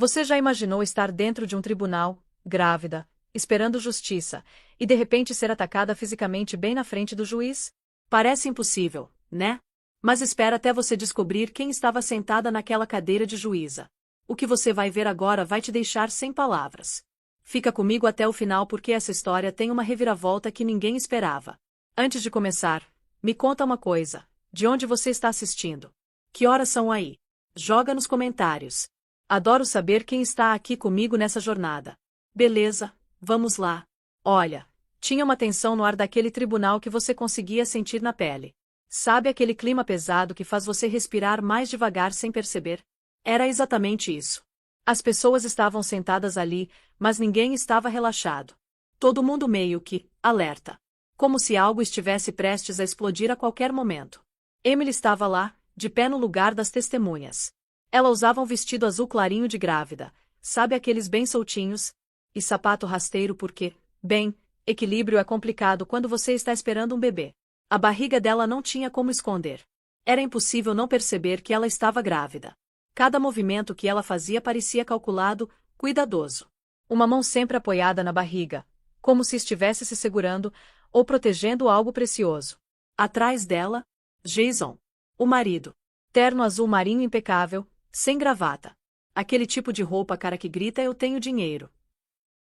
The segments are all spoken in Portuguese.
Você já imaginou estar dentro de um tribunal, grávida, esperando justiça, e de repente ser atacada fisicamente bem na frente do juiz? Parece impossível, né? Mas espera até você descobrir quem estava sentada naquela cadeira de juíza. O que você vai ver agora vai te deixar sem palavras. Fica comigo até o final porque essa história tem uma reviravolta que ninguém esperava. Antes de começar, me conta uma coisa: de onde você está assistindo? Que horas são aí? Joga nos comentários. Adoro saber quem está aqui comigo nessa jornada. Beleza, vamos lá. Olha, tinha uma tensão no ar daquele tribunal que você conseguia sentir na pele. Sabe aquele clima pesado que faz você respirar mais devagar sem perceber? Era exatamente isso. As pessoas estavam sentadas ali, mas ninguém estava relaxado. Todo mundo meio que alerta. Como se algo estivesse prestes a explodir a qualquer momento. Emily estava lá, de pé no lugar das testemunhas. Ela usava um vestido azul clarinho de grávida, sabe aqueles bem soltinhos? E sapato rasteiro porque, bem, equilíbrio é complicado quando você está esperando um bebê. A barriga dela não tinha como esconder. Era impossível não perceber que ela estava grávida. Cada movimento que ela fazia parecia calculado, cuidadoso. Uma mão sempre apoiada na barriga, como se estivesse se segurando ou protegendo algo precioso. Atrás dela, Jason, o marido. Terno azul marinho impecável, sem gravata. Aquele tipo de roupa cara que grita eu tenho dinheiro.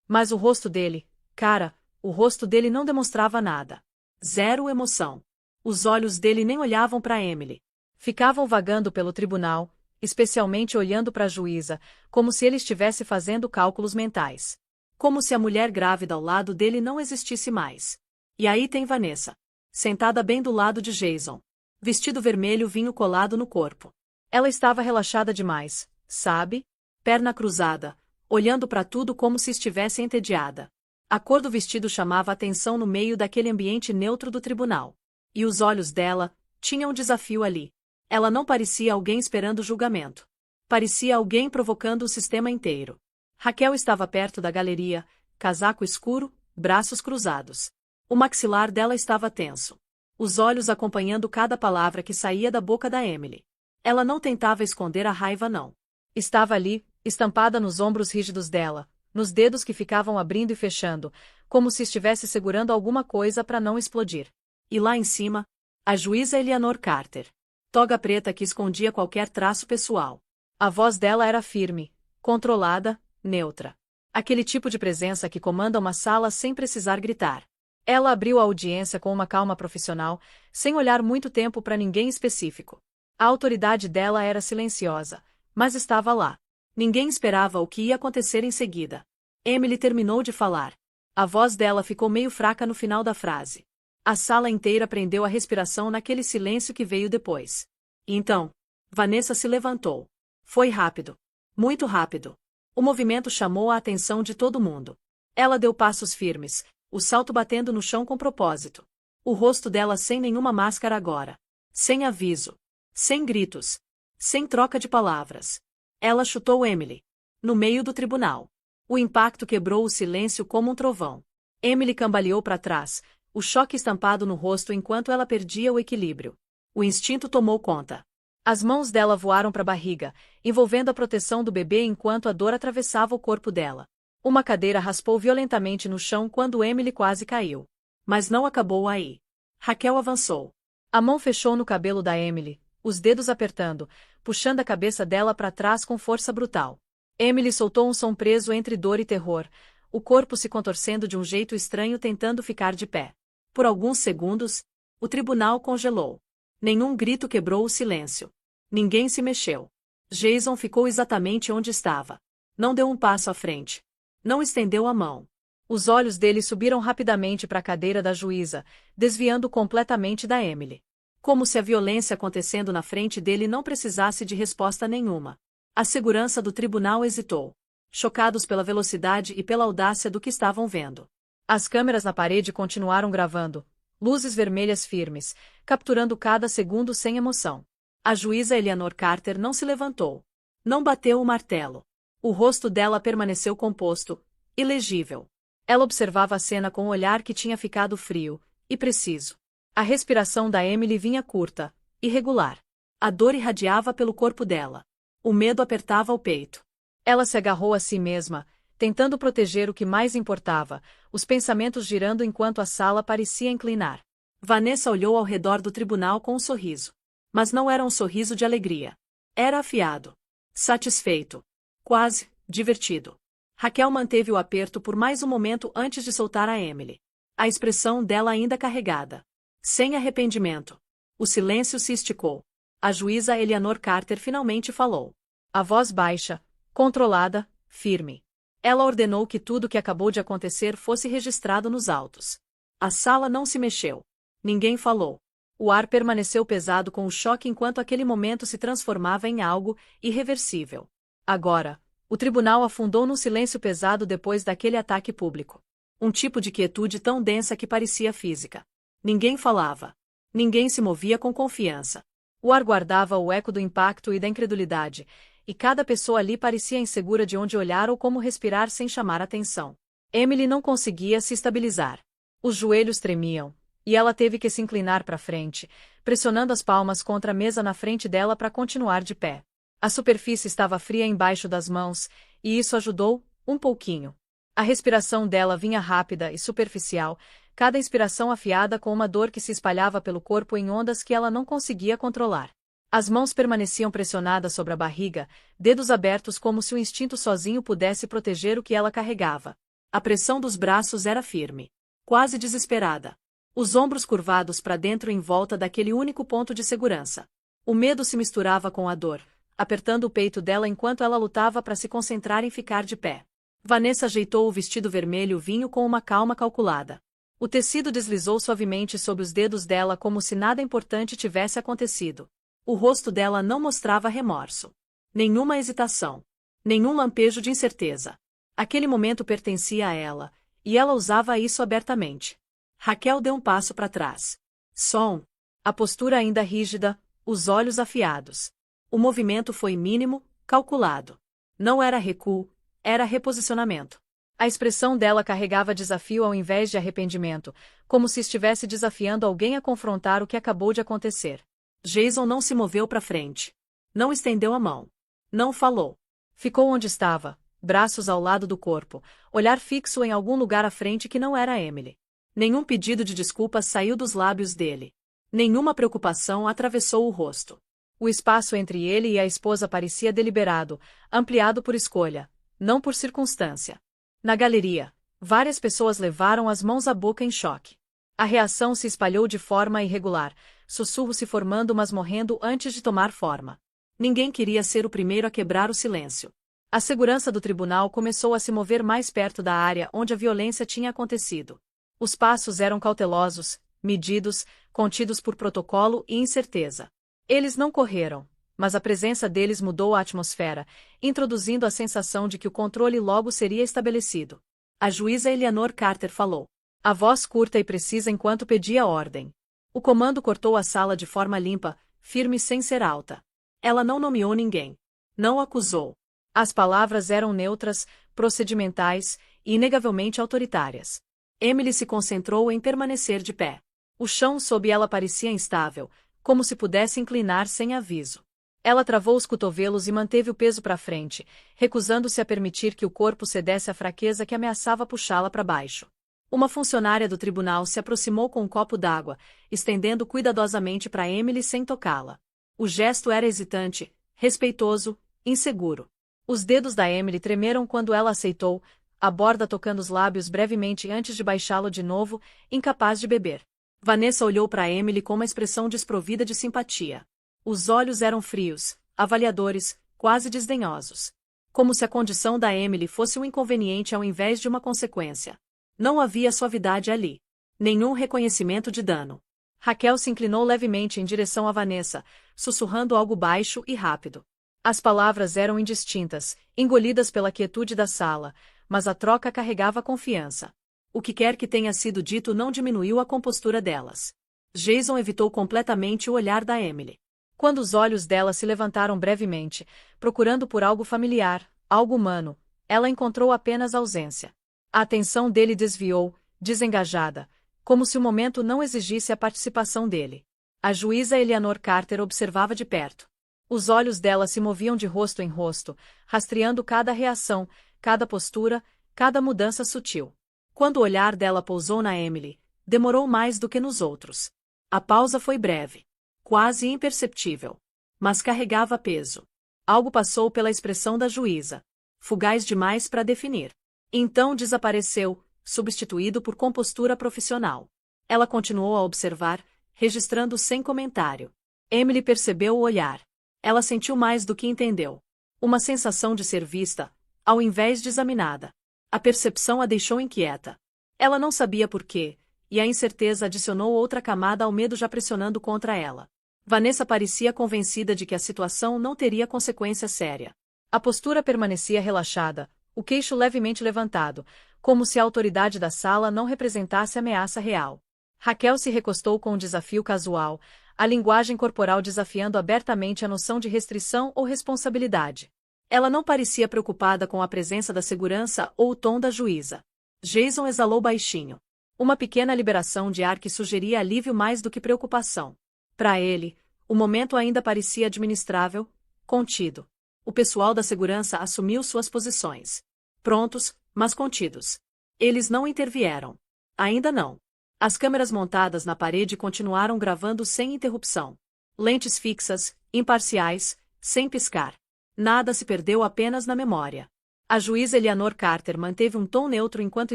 Mas o rosto dele, cara, o rosto dele não demonstrava nada. Zero emoção. Os olhos dele nem olhavam para Emily. Ficavam vagando pelo tribunal, especialmente olhando para a juíza, como se ele estivesse fazendo cálculos mentais. Como se a mulher grávida ao lado dele não existisse mais. E aí tem Vanessa. Sentada bem do lado de Jason. Vestido vermelho vinho colado no corpo. Ela estava relaxada demais, sabe? Perna cruzada, olhando para tudo como se estivesse entediada. A cor do vestido chamava a atenção no meio daquele ambiente neutro do tribunal. E os olhos dela tinham um desafio ali. Ela não parecia alguém esperando julgamento. Parecia alguém provocando o sistema inteiro. Raquel estava perto da galeria, casaco escuro, braços cruzados. O maxilar dela estava tenso. Os olhos acompanhando cada palavra que saía da boca da Emily. Ela não tentava esconder a raiva não. Estava ali, estampada nos ombros rígidos dela, nos dedos que ficavam abrindo e fechando, como se estivesse segurando alguma coisa para não explodir. E lá em cima, a juíza Eleanor Carter. Toga preta que escondia qualquer traço pessoal. A voz dela era firme, controlada, neutra. Aquele tipo de presença que comanda uma sala sem precisar gritar. Ela abriu a audiência com uma calma profissional, sem olhar muito tempo para ninguém específico. A autoridade dela era silenciosa, mas estava lá. Ninguém esperava o que ia acontecer em seguida. Emily terminou de falar. A voz dela ficou meio fraca no final da frase. A sala inteira prendeu a respiração naquele silêncio que veio depois. E então, Vanessa se levantou. Foi rápido. Muito rápido. O movimento chamou a atenção de todo mundo. Ela deu passos firmes, o salto batendo no chão com propósito. O rosto dela sem nenhuma máscara agora. Sem aviso. Sem gritos. Sem troca de palavras. Ela chutou Emily. No meio do tribunal. O impacto quebrou o silêncio como um trovão. Emily cambaleou para trás, o choque estampado no rosto enquanto ela perdia o equilíbrio. O instinto tomou conta. As mãos dela voaram para a barriga, envolvendo a proteção do bebê enquanto a dor atravessava o corpo dela. Uma cadeira raspou violentamente no chão quando Emily quase caiu. Mas não acabou aí. Raquel avançou. A mão fechou no cabelo da Emily, os dedos apertando, puxando a cabeça dela para trás com força brutal. Emily soltou um som preso entre dor e terror, o corpo se contorcendo de um jeito estranho tentando ficar de pé. Por alguns segundos, o tribunal congelou. Nenhum grito quebrou o silêncio. Ninguém se mexeu. Jason ficou exatamente onde estava. Não deu um passo à frente. Não estendeu a mão. Os olhos dele subiram rapidamente para a cadeira da juíza, desviando completamente da Emily. Como se a violência acontecendo na frente dele não precisasse de resposta nenhuma. A segurança do tribunal hesitou, chocados pela velocidade e pela audácia do que estavam vendo. As câmeras na parede continuaram gravando, luzes vermelhas firmes, capturando cada segundo sem emoção. A juíza Eleanor Carter não se levantou. Não bateu o martelo. O rosto dela permaneceu composto, ilegível. Ela observava a cena com um olhar que tinha ficado frio e preciso. A respiração da Emily vinha curta, irregular. A dor irradiava pelo corpo dela. O medo apertava o peito. Ela se agarrou a si mesma, tentando proteger o que mais importava, os pensamentos girando enquanto a sala parecia inclinar. Vanessa olhou ao redor do tribunal com um sorriso. Mas não era um sorriso de alegria. Era afiado. Satisfeito. Quase divertido. Raquel manteve o aperto por mais um momento antes de soltar a Emily. A expressão dela ainda carregada. Sem arrependimento. O silêncio se esticou. A juíza Eleanor Carter finalmente falou. A voz baixa, controlada, firme. Ela ordenou que tudo o que acabou de acontecer fosse registrado nos autos. A sala não se mexeu. Ninguém falou. O ar permaneceu pesado com o choque enquanto aquele momento se transformava em algo irreversível. Agora, o tribunal afundou num silêncio pesado depois daquele ataque público. Um tipo de quietude tão densa que parecia física. Ninguém falava. Ninguém se movia com confiança. O ar guardava o eco do impacto e da incredulidade, e cada pessoa ali parecia insegura de onde olhar ou como respirar sem chamar atenção. Emily não conseguia se estabilizar. Os joelhos tremiam, e ela teve que se inclinar para frente, pressionando as palmas contra a mesa na frente dela para continuar de pé. A superfície estava fria embaixo das mãos, e isso ajudou, um pouquinho. A respiração dela vinha rápida e superficial, cada inspiração afiada com uma dor que se espalhava pelo corpo em ondas que ela não conseguia controlar. As mãos permaneciam pressionadas sobre a barriga, dedos abertos como se o instinto sozinho pudesse proteger o que ela carregava. A pressão dos braços era firme. Quase desesperada. Os ombros curvados para dentro em volta daquele único ponto de segurança. O medo se misturava com a dor, apertando o peito dela enquanto ela lutava para se concentrar em ficar de pé. Vanessa ajeitou o vestido vermelho vinho com uma calma calculada. O tecido deslizou suavemente sob os dedos dela como se nada importante tivesse acontecido. O rosto dela não mostrava remorso. Nenhuma hesitação. Nenhum lampejo de incerteza. Aquele momento pertencia a ela, e ela usava isso abertamente. Raquel deu um passo para trás. Som. A postura ainda rígida, os olhos afiados. O movimento foi mínimo, calculado. Não era recuo, era reposicionamento. A expressão dela carregava desafio ao invés de arrependimento, como se estivesse desafiando alguém a confrontar o que acabou de acontecer. Jason não se moveu para frente. Não estendeu a mão. Não falou. Ficou onde estava, braços ao lado do corpo, olhar fixo em algum lugar à frente que não era Emily. Nenhum pedido de desculpas saiu dos lábios dele. Nenhuma preocupação atravessou o rosto. O espaço entre ele e a esposa parecia deliberado, ampliado por escolha, não por circunstância. Na galeria, várias pessoas levaram as mãos à boca em choque. A reação se espalhou de forma irregular, sussurros se formando mas morrendo antes de tomar forma. Ninguém queria ser o primeiro a quebrar o silêncio. A segurança do tribunal começou a se mover mais perto da área onde a violência tinha acontecido. Os passos eram cautelosos, medidos, contidos por protocolo e incerteza. Eles não correram, mas a presença deles mudou a atmosfera, introduzindo a sensação de que o controle logo seria estabelecido. A juíza Eleanor Carter falou. A voz curta e precisa enquanto pedia ordem. O comando cortou a sala de forma limpa, firme sem ser alta. Ela não nomeou ninguém. Não acusou. As palavras eram neutras, procedimentais e inegavelmente autoritárias. Emily se concentrou em permanecer de pé. O chão sob ela parecia instável, como se pudesse inclinar sem aviso. Ela travou os cotovelos e manteve o peso para frente, recusando-se a permitir que o corpo cedesse à fraqueza que ameaçava puxá-la para baixo. Uma funcionária do tribunal se aproximou com um copo d'água, estendendo cuidadosamente para Emily sem tocá-la. O gesto era hesitante, respeitoso, inseguro. Os dedos da Emily tremeram quando ela aceitou, a borda tocando os lábios brevemente antes de baixá-lo de novo, incapaz de beber. Vanessa olhou para Emily com uma expressão desprovida de simpatia. Os olhos eram frios, avaliadores, quase desdenhosos. Como se a condição da Emily fosse um inconveniente ao invés de uma consequência. Não havia suavidade ali. Nenhum reconhecimento de dano. Raquel se inclinou levemente em direção a Vanessa, sussurrando algo baixo e rápido. As palavras eram indistintas, engolidas pela quietude da sala, mas a troca carregava confiança. O que quer que tenha sido dito não diminuiu a compostura delas. Jason evitou completamente o olhar da Emily. Quando os olhos dela se levantaram brevemente, procurando por algo familiar, algo humano, ela encontrou apenas ausência. A atenção dele desviou, desengajada, como se o momento não exigisse a participação dele. A juíza Eleanor Carter observava de perto. Os olhos dela se moviam de rosto em rosto, rastreando cada reação, cada postura, cada mudança sutil. Quando o olhar dela pousou na Emily, demorou mais do que nos outros. A pausa foi breve, quase imperceptível, mas carregava peso. Algo passou pela expressão da juíza, fugaz demais para definir. Então desapareceu, substituído por compostura profissional. Ela continuou a observar, registrando sem comentário. Emily percebeu o olhar. Ela sentiu mais do que entendeu. Uma sensação de ser vista, ao invés de examinada. A percepção a deixou inquieta. Ela não sabia por quê, e a incerteza adicionou outra camada ao medo já pressionando contra ela. Vanessa parecia convencida de que a situação não teria consequência séria. A postura permanecia relaxada, o queixo levemente levantado, como se a autoridade da sala não representasse ameaça real. Raquel se recostou com um desafio casual, a linguagem corporal desafiando abertamente a noção de restrição ou responsabilidade. Ela não parecia preocupada com a presença da segurança ou o tom da juíza. Jason exalou baixinho. Uma pequena liberação de ar que sugeria alívio mais do que preocupação. Para ele, o momento ainda parecia administrável, contido. O pessoal da segurança assumiu suas posições. Prontos, mas contidos. Eles não intervieram. Ainda não. As câmeras montadas na parede continuaram gravando sem interrupção. Lentes fixas, imparciais, sem piscar. Nada se perdeu apenas na memória. A juíza Eleanor Carter manteve um tom neutro enquanto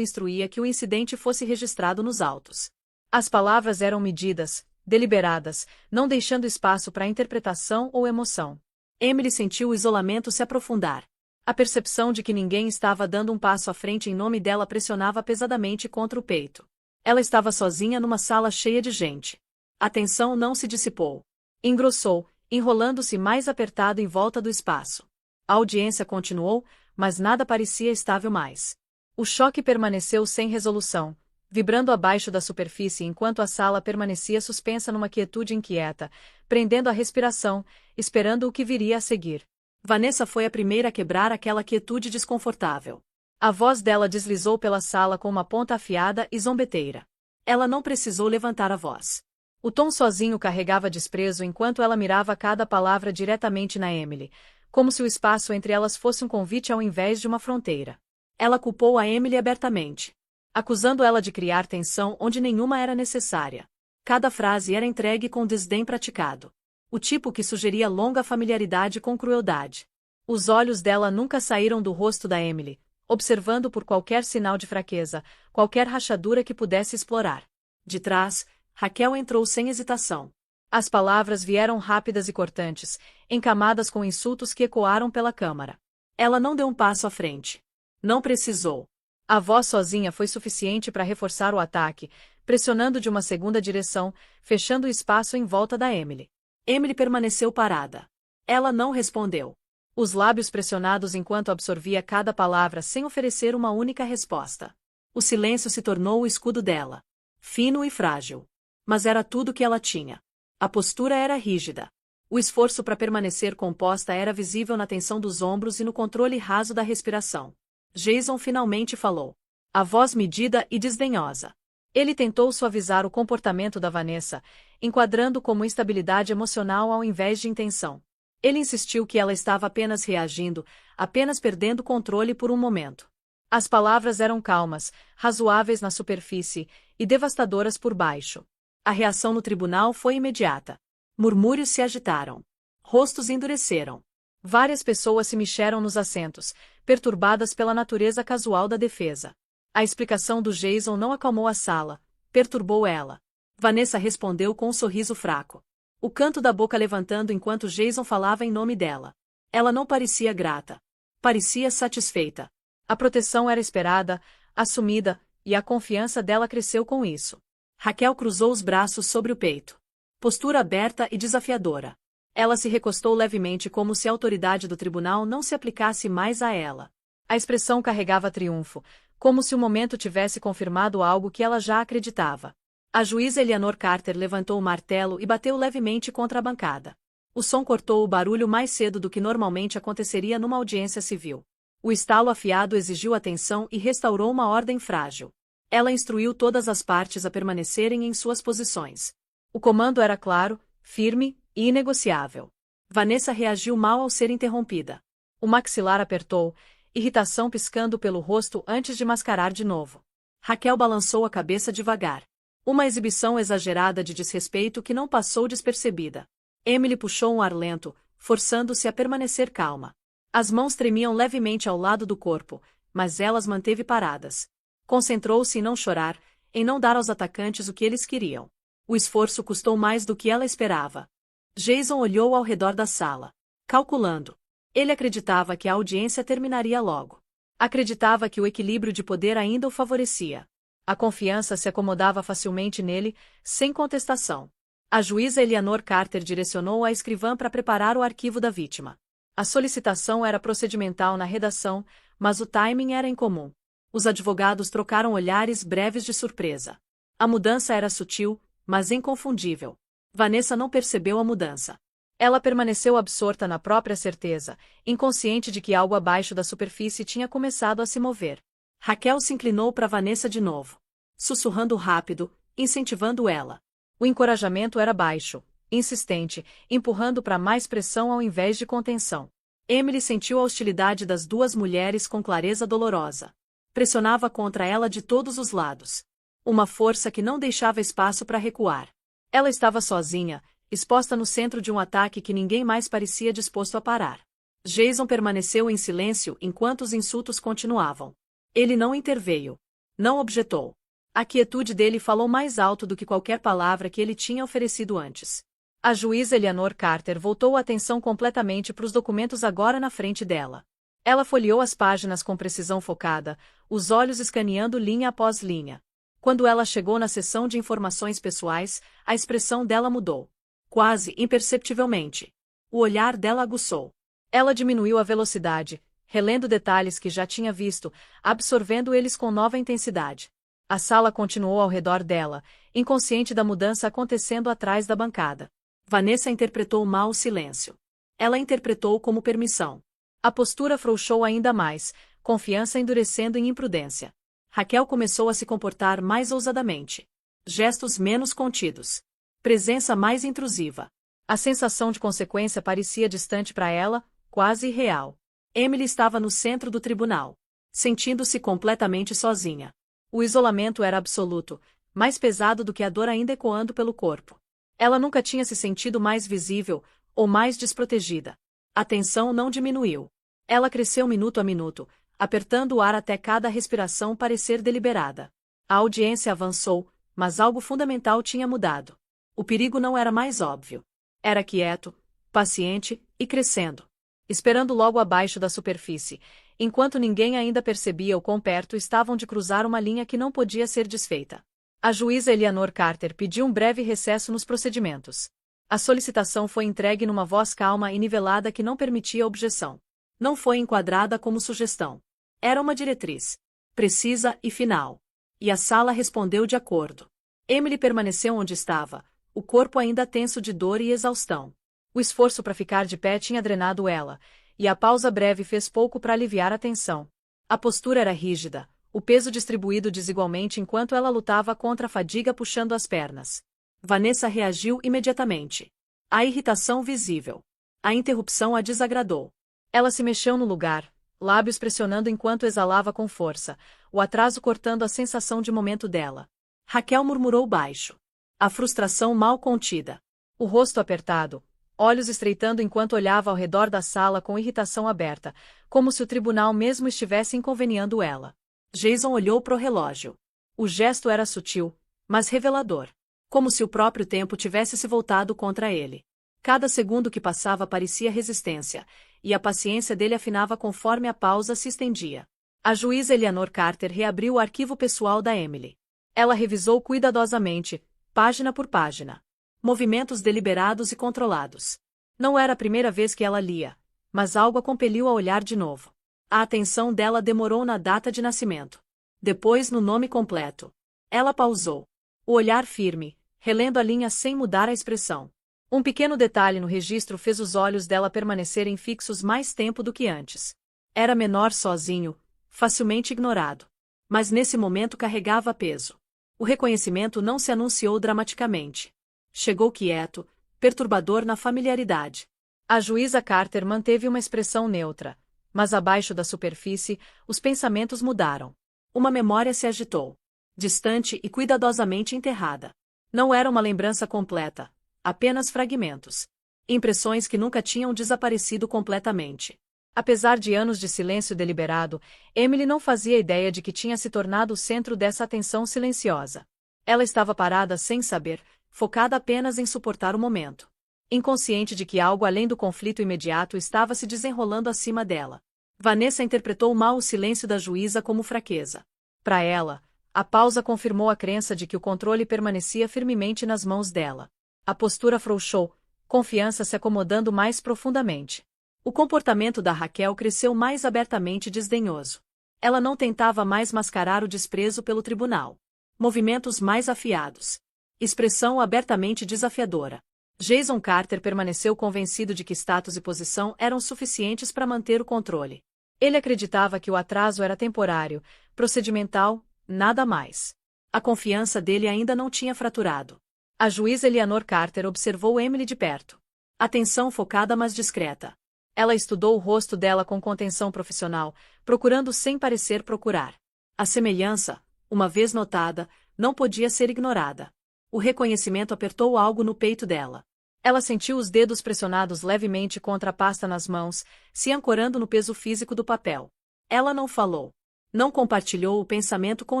instruía que o incidente fosse registrado nos autos. As palavras eram medidas, deliberadas, não deixando espaço para interpretação ou emoção. Emily sentiu o isolamento se aprofundar. A percepção de que ninguém estava dando um passo à frente em nome dela pressionava pesadamente contra o peito. Ela estava sozinha numa sala cheia de gente. A tensão não se dissipou. Engrossou, enrolando-se mais apertado em volta do espaço. A audiência continuou, mas nada parecia estável mais. O choque permaneceu sem resolução, vibrando abaixo da superfície enquanto a sala permanecia suspensa numa quietude inquieta, prendendo a respiração, esperando o que viria a seguir. Vanessa foi a primeira a quebrar aquela quietude desconfortável. A voz dela deslizou pela sala com uma ponta afiada e zombeteira. Ela não precisou levantar a voz. O tom sozinho carregava desprezo enquanto ela mirava cada palavra diretamente na Emily, como se o espaço entre elas fosse um convite ao invés de uma fronteira. Ela culpou a Emily abertamente, acusando ela de criar tensão onde nenhuma era necessária. Cada frase era entregue com desdém praticado. O tipo que sugeria longa familiaridade com crueldade. Os olhos dela nunca saíram do rosto da Emily, observando por qualquer sinal de fraqueza, qualquer rachadura que pudesse explorar. De trás, Raquel entrou sem hesitação. As palavras vieram rápidas e cortantes, encamadas com insultos que ecoaram pela câmara. Ela não deu um passo à frente. Não precisou. A voz sozinha foi suficiente para reforçar o ataque, pressionando de uma segunda direção, fechando o espaço em volta da Emily. Emily permaneceu parada. Ela não respondeu. Os lábios pressionados enquanto absorvia cada palavra sem oferecer uma única resposta. O silêncio se tornou o escudo dela. Fino e frágil. Mas era tudo que ela tinha. A postura era rígida. O esforço para permanecer composta era visível na tensão dos ombros e no controle raso da respiração. Jason finalmente falou. A voz medida e desdenhosa. Ele tentou suavizar o comportamento da Vanessa, enquadrando como instabilidade emocional ao invés de intenção. Ele insistiu que ela estava apenas reagindo, apenas perdendo controle por um momento. As palavras eram calmas, razoáveis na superfície, e devastadoras por baixo. A reação no tribunal foi imediata. Murmúrios se agitaram. Rostos endureceram. Várias pessoas se mexeram nos assentos, perturbadas pela natureza casual da defesa. A explicação do Jason não acalmou a sala, perturbou ela. Vanessa respondeu com um sorriso fraco. O canto da boca levantando enquanto Jason falava em nome dela. Ela não parecia grata. Parecia satisfeita. A proteção era esperada, assumida, e a confiança dela cresceu com isso. Raquel cruzou os braços sobre o peito. Postura aberta e desafiadora. Ela se recostou levemente como se a autoridade do tribunal não se aplicasse mais a ela. A expressão carregava triunfo, como se o momento tivesse confirmado algo que ela já acreditava. A juíza Eleanor Carter levantou o martelo e bateu levemente contra a bancada. O som cortou o barulho mais cedo do que normalmente aconteceria numa audiência civil. O estalo afiado exigiu atenção e restaurou uma ordem frágil. Ela instruiu todas as partes a permanecerem em suas posições. O comando era claro, firme e inegociável. Vanessa reagiu mal ao ser interrompida. O maxilar apertou, irritação piscando pelo rosto antes de mascarar de novo. Raquel balançou a cabeça devagar. Uma exibição exagerada de desrespeito que não passou despercebida. Emily puxou um ar lento, forçando-se a permanecer calma. As mãos tremiam levemente ao lado do corpo, mas elas manteve paradas. Concentrou-se em não chorar, em não dar aos atacantes o que eles queriam. O esforço custou mais do que ela esperava. Jason olhou ao redor da sala, calculando. Ele acreditava que a audiência terminaria logo. Acreditava que o equilíbrio de poder ainda o favorecia. A confiança se acomodava facilmente nele, sem contestação. A juíza Eleanor Carter direcionou a escrivã para preparar o arquivo da vítima. A solicitação era procedimental na redação, mas o timing era incomum. Os advogados trocaram olhares breves de surpresa. A mudança era sutil, mas inconfundível. Vanessa não percebeu a mudança. Ela permaneceu absorta na própria certeza, inconsciente de que algo abaixo da superfície tinha começado a se mover. Raquel se inclinou para Vanessa de novo, sussurrando rápido, incentivando ela. O encorajamento era baixo, insistente, empurrando para mais pressão ao invés de contenção. Emily sentiu a hostilidade das duas mulheres com clareza dolorosa. Pressionava contra ela de todos os lados. Uma força que não deixava espaço para recuar. Ela estava sozinha, exposta no centro de um ataque que ninguém mais parecia disposto a parar. Jason permaneceu em silêncio enquanto os insultos continuavam. Ele não interveio. Não objetou. A quietude dele falou mais alto do que qualquer palavra que ele tinha oferecido antes. A juíza Eleanor Carter voltou a atenção completamente para os documentos agora na frente dela. Ela folheou as páginas com precisão focada, os olhos escaneando linha após linha. Quando ela chegou na seção de informações pessoais, a expressão dela mudou. Quase imperceptivelmente. O olhar dela aguçou. Ela diminuiu a velocidade, relendo detalhes que já tinha visto, absorvendo eles com nova intensidade. A sala continuou ao redor dela, inconsciente da mudança acontecendo atrás da bancada. Vanessa interpretou mal o silêncio. Ela interpretou como permissão. A postura afrouxou ainda mais, confiança endurecendo em imprudência. Raquel começou a se comportar mais ousadamente. Gestos menos contidos. Presença mais intrusiva. A sensação de consequência parecia distante para ela, quase irreal. Emily estava no centro do tribunal, sentindo-se completamente sozinha. O isolamento era absoluto, mais pesado do que a dor ainda ecoando pelo corpo. Ela nunca tinha se sentido mais visível, ou mais desprotegida. A tensão não diminuiu. Ela cresceu minuto a minuto, apertando o ar até cada respiração parecer deliberada. A audiência avançou, mas algo fundamental tinha mudado. O perigo não era mais óbvio. Era quieto, paciente e crescendo. Esperando logo abaixo da superfície, enquanto ninguém ainda percebia o quão perto estavam de cruzar uma linha que não podia ser desfeita. A juíza Eleanor Carter pediu um breve recesso nos procedimentos. A solicitação foi entregue numa voz calma e nivelada que não permitia objeção. Não foi enquadrada como sugestão. Era uma diretriz. Precisa e final. E a sala respondeu de acordo. Emily permaneceu onde estava, o corpo ainda tenso de dor e exaustão. O esforço para ficar de pé tinha drenado ela, e a pausa breve fez pouco para aliviar a tensão. A postura era rígida, o peso distribuído desigualmente enquanto ela lutava contra a fadiga puxando as pernas. Vanessa reagiu imediatamente. A irritação visível. A interrupção a desagradou. Ela se mexeu no lugar, lábios pressionando enquanto exalava com força, o atraso cortando a sensação de momento dela. Raquel murmurou baixo. A frustração mal contida. O rosto apertado, olhos estreitando enquanto olhava ao redor da sala com irritação aberta, como se o tribunal mesmo estivesse inconveniando ela. Jason olhou para o relógio. O gesto era sutil, mas revelador. Como se o próprio tempo tivesse se voltado contra ele. Cada segundo que passava parecia resistência, e a paciência dele afinava conforme a pausa se estendia. A juíza Eleanor Carter reabriu o arquivo pessoal da Emily. Ela revisou cuidadosamente, página por página. Movimentos deliberados e controlados. Não era a primeira vez que ela lia, mas algo a compeliu a olhar de novo. A atenção dela demorou na data de nascimento. Depois no nome completo. Ela pausou. O olhar firme, relendo a linha sem mudar a expressão. Um pequeno detalhe no registro fez os olhos dela permanecerem fixos mais tempo do que antes. Era menor sozinho, facilmente ignorado. Mas nesse momento carregava peso. O reconhecimento não se anunciou dramaticamente. Chegou quieto, perturbador na familiaridade. A juíza Carter manteve uma expressão neutra, mas abaixo da superfície, os pensamentos mudaram. Uma memória se agitou, distante e cuidadosamente enterrada. Não era uma lembrança completa, apenas fragmentos. Impressões que nunca tinham desaparecido completamente. Apesar de anos de silêncio deliberado, Emily não fazia ideia de que tinha se tornado o centro dessa atenção silenciosa. Ela estava parada sem saber, focada apenas em suportar o momento. Inconsciente de que algo além do conflito imediato estava se desenrolando acima dela. Vanessa interpretou mal o silêncio da juíza como fraqueza. Para ela, a pausa confirmou a crença de que o controle permanecia firmemente nas mãos dela. A postura afrouxou, confiança se acomodando mais profundamente. O comportamento da Raquel cresceu mais abertamente desdenhoso. Ela não tentava mais mascarar o desprezo pelo tribunal. Movimentos mais afiados. Expressão abertamente desafiadora. Jason Carter permaneceu convencido de que status e posição eram suficientes para manter o controle. Ele acreditava que o atraso era temporário, procedimental, nada mais. A confiança dele ainda não tinha fraturado. A juíza Eleanor Carter observou Emily de perto. Atenção focada mas discreta. Ela estudou o rosto dela com contenção profissional, procurando sem parecer procurar. A semelhança, uma vez notada, não podia ser ignorada. O reconhecimento apertou algo no peito dela. Ela sentiu os dedos pressionados levemente contra a pasta nas mãos, se ancorando no peso físico do papel. Ela não falou. Não compartilhou o pensamento com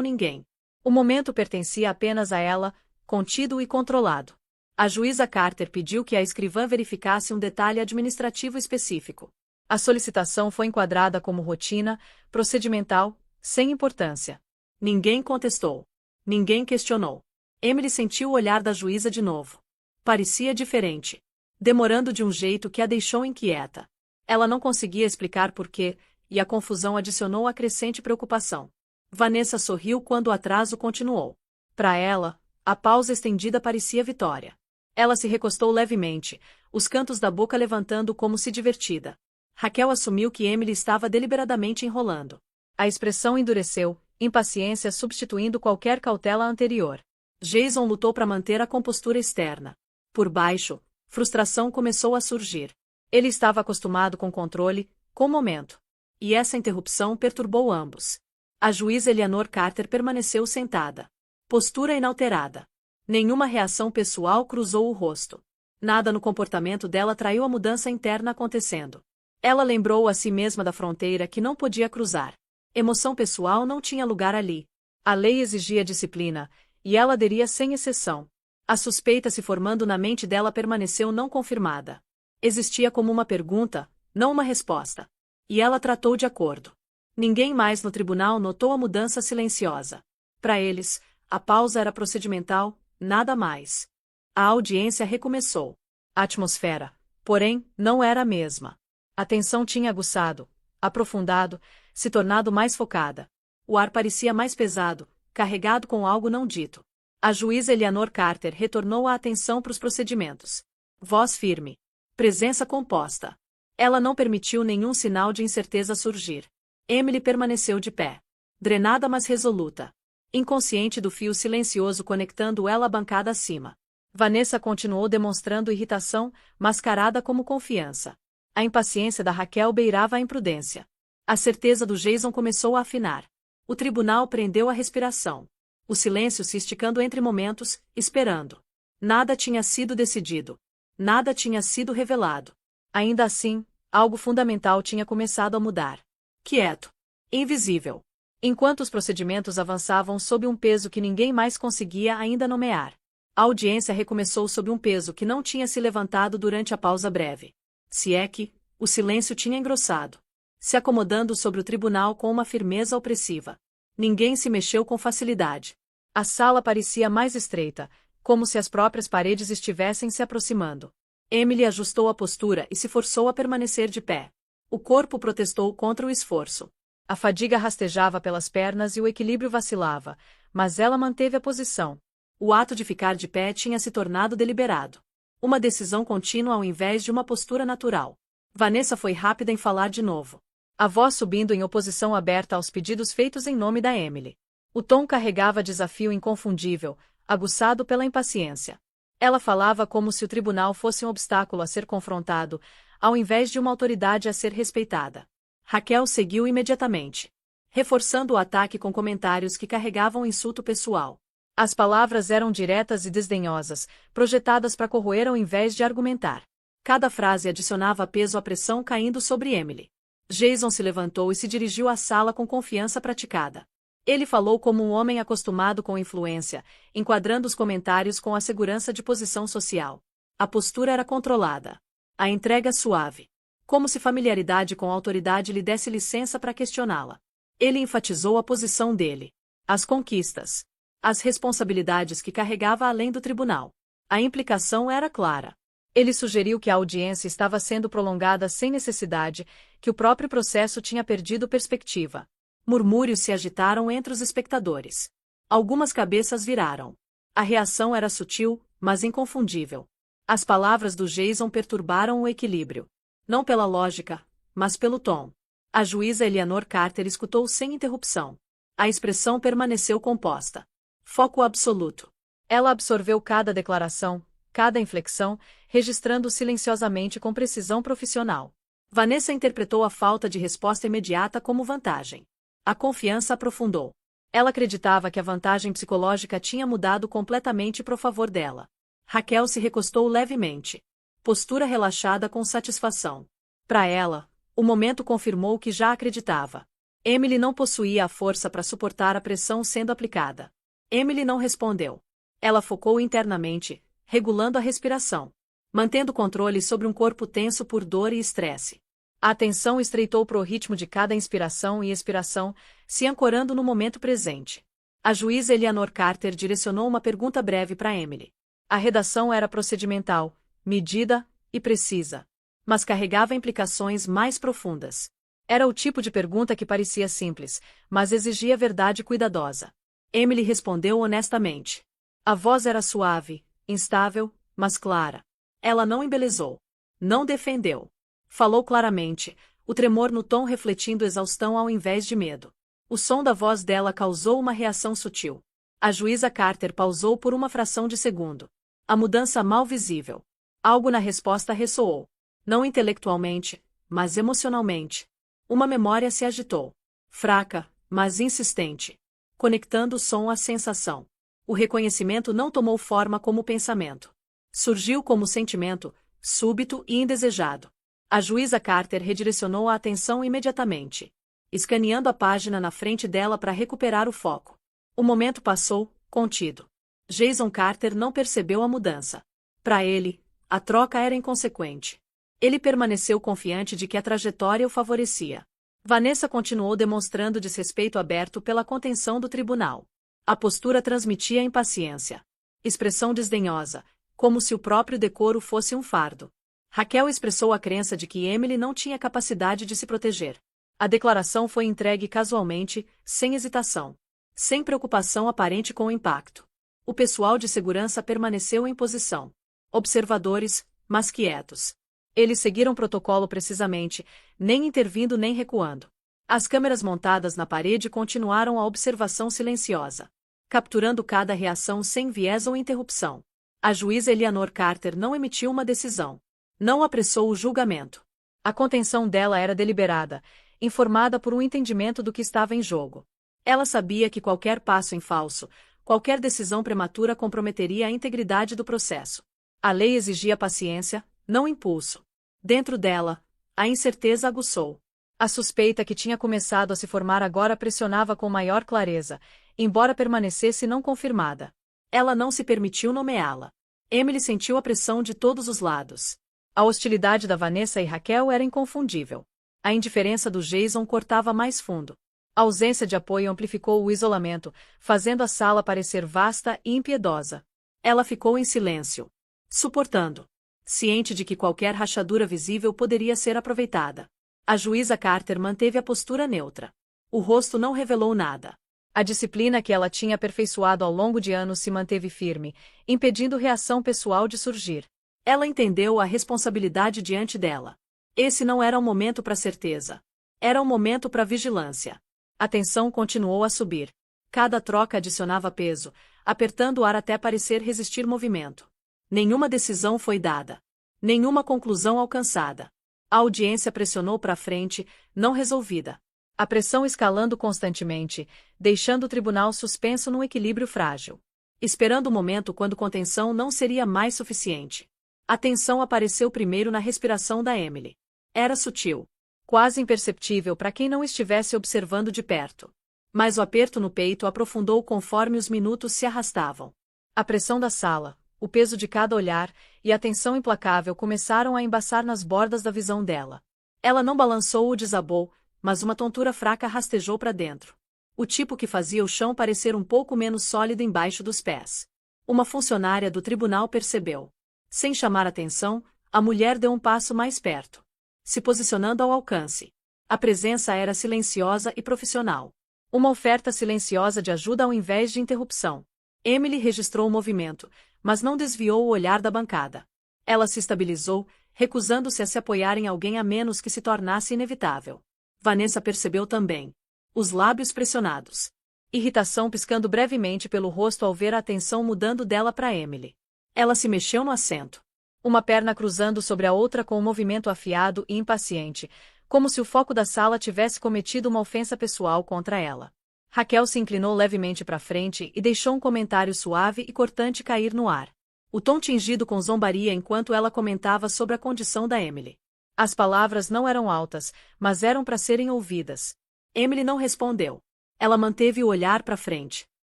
ninguém. O momento pertencia apenas a ela, contido e controlado. A juíza Carter pediu que a escrivã verificasse um detalhe administrativo específico. A solicitação foi enquadrada como rotina, procedimental, sem importância. Ninguém contestou. Ninguém questionou. Emily sentiu o olhar da juíza de novo. Parecia diferente. Demorando de um jeito que a deixou inquieta. Ela não conseguia explicar porquê, e a confusão adicionou a crescente preocupação. Vanessa sorriu quando o atraso continuou. Para ela, a pausa estendida parecia vitória. Ela se recostou levemente, os cantos da boca levantando como se divertida. Raquel assumiu que Emily estava deliberadamente enrolando. A expressão endureceu, impaciência substituindo qualquer cautela anterior. Jason lutou para manter a compostura externa. Por baixo, frustração começou a surgir. Ele estava acostumado com controle, com momento. E essa interrupção perturbou ambos. A juíza Eleanor Carter permaneceu sentada. Postura inalterada. Nenhuma reação pessoal cruzou o rosto. Nada no comportamento dela traiu a mudança interna acontecendo. Ela lembrou a si mesma da fronteira que não podia cruzar. Emoção pessoal não tinha lugar ali. A lei exigia disciplina, e ela aderia sem exceção. A suspeita se formando na mente dela permaneceu não confirmada. Existia como uma pergunta, não uma resposta. E ela tratou de acordo. Ninguém mais no tribunal notou a mudança silenciosa. Para eles, a pausa era procedimental, nada mais. A audiência recomeçou. A atmosfera, porém, não era a mesma. A tensão tinha aguçado, aprofundado, se tornado mais focada. O ar parecia mais pesado, carregado com algo não dito. A juíza Eleanor Carter retornou a atenção para os procedimentos. Voz firme. Presença composta. Ela não permitiu nenhum sinal de incerteza surgir. Emily permaneceu de pé. Drenada mas resoluta. Inconsciente do fio silencioso conectando ela à bancada acima. Vanessa continuou demonstrando irritação, mascarada como confiança. A impaciência da Raquel beirava a imprudência. A certeza do Jason começou a afinar. O tribunal prendeu a respiração. O silêncio se esticando entre momentos, esperando. Nada tinha sido decidido. Nada tinha sido revelado. Ainda assim, algo fundamental tinha começado a mudar. Quieto. Invisível. Enquanto os procedimentos avançavam sob um peso que ninguém mais conseguia ainda nomear. A audiência recomeçou sob um peso que não tinha se levantado durante a pausa breve. Se é que, o silêncio tinha engrossado. Se acomodando sobre o tribunal com uma firmeza opressiva. Ninguém se mexeu com facilidade. A sala parecia mais estreita, como se as próprias paredes estivessem se aproximando. Emily ajustou a postura e se forçou a permanecer de pé. O corpo protestou contra o esforço. A fadiga rastejava pelas pernas e o equilíbrio vacilava, mas ela manteve a posição. O ato de ficar de pé tinha se tornado deliberado. Uma decisão contínua ao invés de uma postura natural. Vanessa foi rápida em falar de novo. A voz subindo em oposição aberta aos pedidos feitos em nome da Emily. O tom carregava desafio inconfundível, aguçado pela impaciência. Ela falava como se o tribunal fosse um obstáculo a ser confrontado, ao invés de uma autoridade a ser respeitada. Raquel seguiu imediatamente, reforçando o ataque com comentários que carregavam insulto pessoal. As palavras eram diretas e desdenhosas, projetadas para corroer ao invés de argumentar. Cada frase adicionava peso à pressão caindo sobre Emily. Jason se levantou e se dirigiu à sala com confiança praticada. Ele falou como um homem acostumado com influência, enquadrando os comentários com a segurança de posição social. A postura era controlada. A entrega suave. Como se familiaridade com a autoridade lhe desse licença para questioná-la. Ele enfatizou a posição dele. As conquistas. As responsabilidades que carregava além do tribunal. A implicação era clara. Ele sugeriu que a audiência estava sendo prolongada sem necessidade, que o próprio processo tinha perdido perspectiva. Murmúrios se agitaram entre os espectadores. Algumas cabeças viraram. A reação era sutil, mas inconfundível. As palavras do Jason perturbaram o equilíbrio. Não pela lógica, mas pelo tom. A juíza Eleanor Carter escutou sem interrupção. A expressão permaneceu composta. Foco absoluto. Ela absorveu cada declaração, cada inflexão, registrando silenciosamente com precisão profissional. Vanessa interpretou a falta de resposta imediata como vantagem. A confiança aprofundou. Ela acreditava que a vantagem psicológica tinha mudado completamente pro favor dela. Raquel se recostou levemente. Postura relaxada com satisfação. Para ela, o momento confirmou o que já acreditava. Emily não possuía a força para suportar a pressão sendo aplicada. Emily não respondeu. Ela focou internamente, regulando a respiração, mantendo controle sobre um corpo tenso por dor e estresse. A atenção estreitou pro ritmo de cada inspiração e expiração, se ancorando no momento presente. A juíza Eleanor Carter direcionou uma pergunta breve para Emily. A redação era procedimental, medida e precisa, mas carregava implicações mais profundas. Era o tipo de pergunta que parecia simples, mas exigia verdade cuidadosa. Emily respondeu honestamente. A voz era suave, instável, mas clara. Ela não embelezou. Não defendeu. Falou claramente, o tremor no tom refletindo exaustão ao invés de medo. O som da voz dela causou uma reação sutil. A juíza Carter pausou por uma fração de segundo. A mudança mal visível. Algo na resposta ressoou. Não intelectualmente, mas emocionalmente. Uma memória se agitou. Fraca, mas insistente. Conectando o som à sensação. O reconhecimento não tomou forma como pensamento. Surgiu como sentimento, súbito e indesejado. A juíza Carter redirecionou a atenção imediatamente, escaneando a página na frente dela para recuperar o foco. O momento passou, contido. Jason Carter não percebeu a mudança. Para ele, a troca era inconsequente. Ele permaneceu confiante de que a trajetória o favorecia. Vanessa continuou demonstrando desrespeito aberto pela contenção do tribunal. A postura transmitia impaciência. Expressão desdenhosa, como se o próprio decoro fosse um fardo. Raquel expressou a crença de que Emily não tinha capacidade de se proteger. A declaração foi entregue casualmente, sem hesitação. Sem preocupação aparente com o impacto. O pessoal de segurança permaneceu em posição. Observadores, mas quietos. Eles seguiram o protocolo precisamente, nem intervindo nem recuando. As câmeras montadas na parede continuaram a observação silenciosa, capturando cada reação sem viés ou interrupção. A juíza Eleanor Carter não emitiu uma decisão. Não apressou o julgamento. A contenção dela era deliberada, informada por um entendimento do que estava em jogo. Ela sabia que qualquer passo em falso, qualquer decisão prematura comprometeria a integridade do processo. A lei exigia paciência, não impulso. Dentro dela, a incerteza aguçou. A suspeita que tinha começado a se formar agora pressionava com maior clareza, embora permanecesse não confirmada. Ela não se permitiu nomeá-la. Emily sentiu a pressão de todos os lados. A hostilidade da Vanessa e Raquel era inconfundível. A indiferença do Jason cortava mais fundo. A ausência de apoio amplificou o isolamento, fazendo a sala parecer vasta e impiedosa. Ela ficou em silêncio, suportando, ciente de que qualquer rachadura visível poderia ser aproveitada. A juíza Carter manteve a postura neutra. O rosto não revelou nada. A disciplina que ela tinha aperfeiçoado ao longo de anos se manteve firme, impedindo reação pessoal de surgir. Ela entendeu a responsabilidade diante dela. Esse não era um momento para certeza. Era um momento para vigilância. A tensão continuou a subir. Cada troca adicionava peso, apertando o ar até parecer resistir movimento. Nenhuma decisão foi dada. Nenhuma conclusão alcançada. A audiência pressionou para frente, não resolvida. A pressão escalando constantemente, deixando o tribunal suspenso num equilíbrio frágil. Esperando o momento quando contenção não seria mais suficiente. A tensão apareceu primeiro na respiração da Emily. Era sutil, quase imperceptível para quem não estivesse observando de perto. Mas o aperto no peito aprofundou conforme os minutos se arrastavam. A pressão da sala, o peso de cada olhar e a tensão implacável começaram a embaçar nas bordas da visão dela. Ela não balançou ou desabou, mas uma tontura fraca rastejou para dentro. O tipo que fazia o chão parecer um pouco menos sólido embaixo dos pés. Uma funcionária do tribunal percebeu. Sem chamar atenção, a mulher deu um passo mais perto, se posicionando ao alcance. A presença era silenciosa e profissional. Uma oferta silenciosa de ajuda ao invés de interrupção. Emily registrou o movimento, mas não desviou o olhar da bancada. Ela se estabilizou, recusando-se a se apoiar em alguém a menos que se tornasse inevitável. Vanessa percebeu também. Os lábios pressionados. Irritação piscando brevemente pelo rosto ao ver a atenção mudando dela para Emily. Ela se mexeu no assento. Uma perna cruzando sobre a outra com um movimento afiado e impaciente, como se o foco da sala tivesse cometido uma ofensa pessoal contra ela. Raquel se inclinou levemente para frente e deixou um comentário suave e cortante cair no ar. O tom tingido com zombaria enquanto ela comentava sobre a condição da Emily. As palavras não eram altas, mas eram para serem ouvidas. Emily não respondeu. Ela manteve o olhar para frente.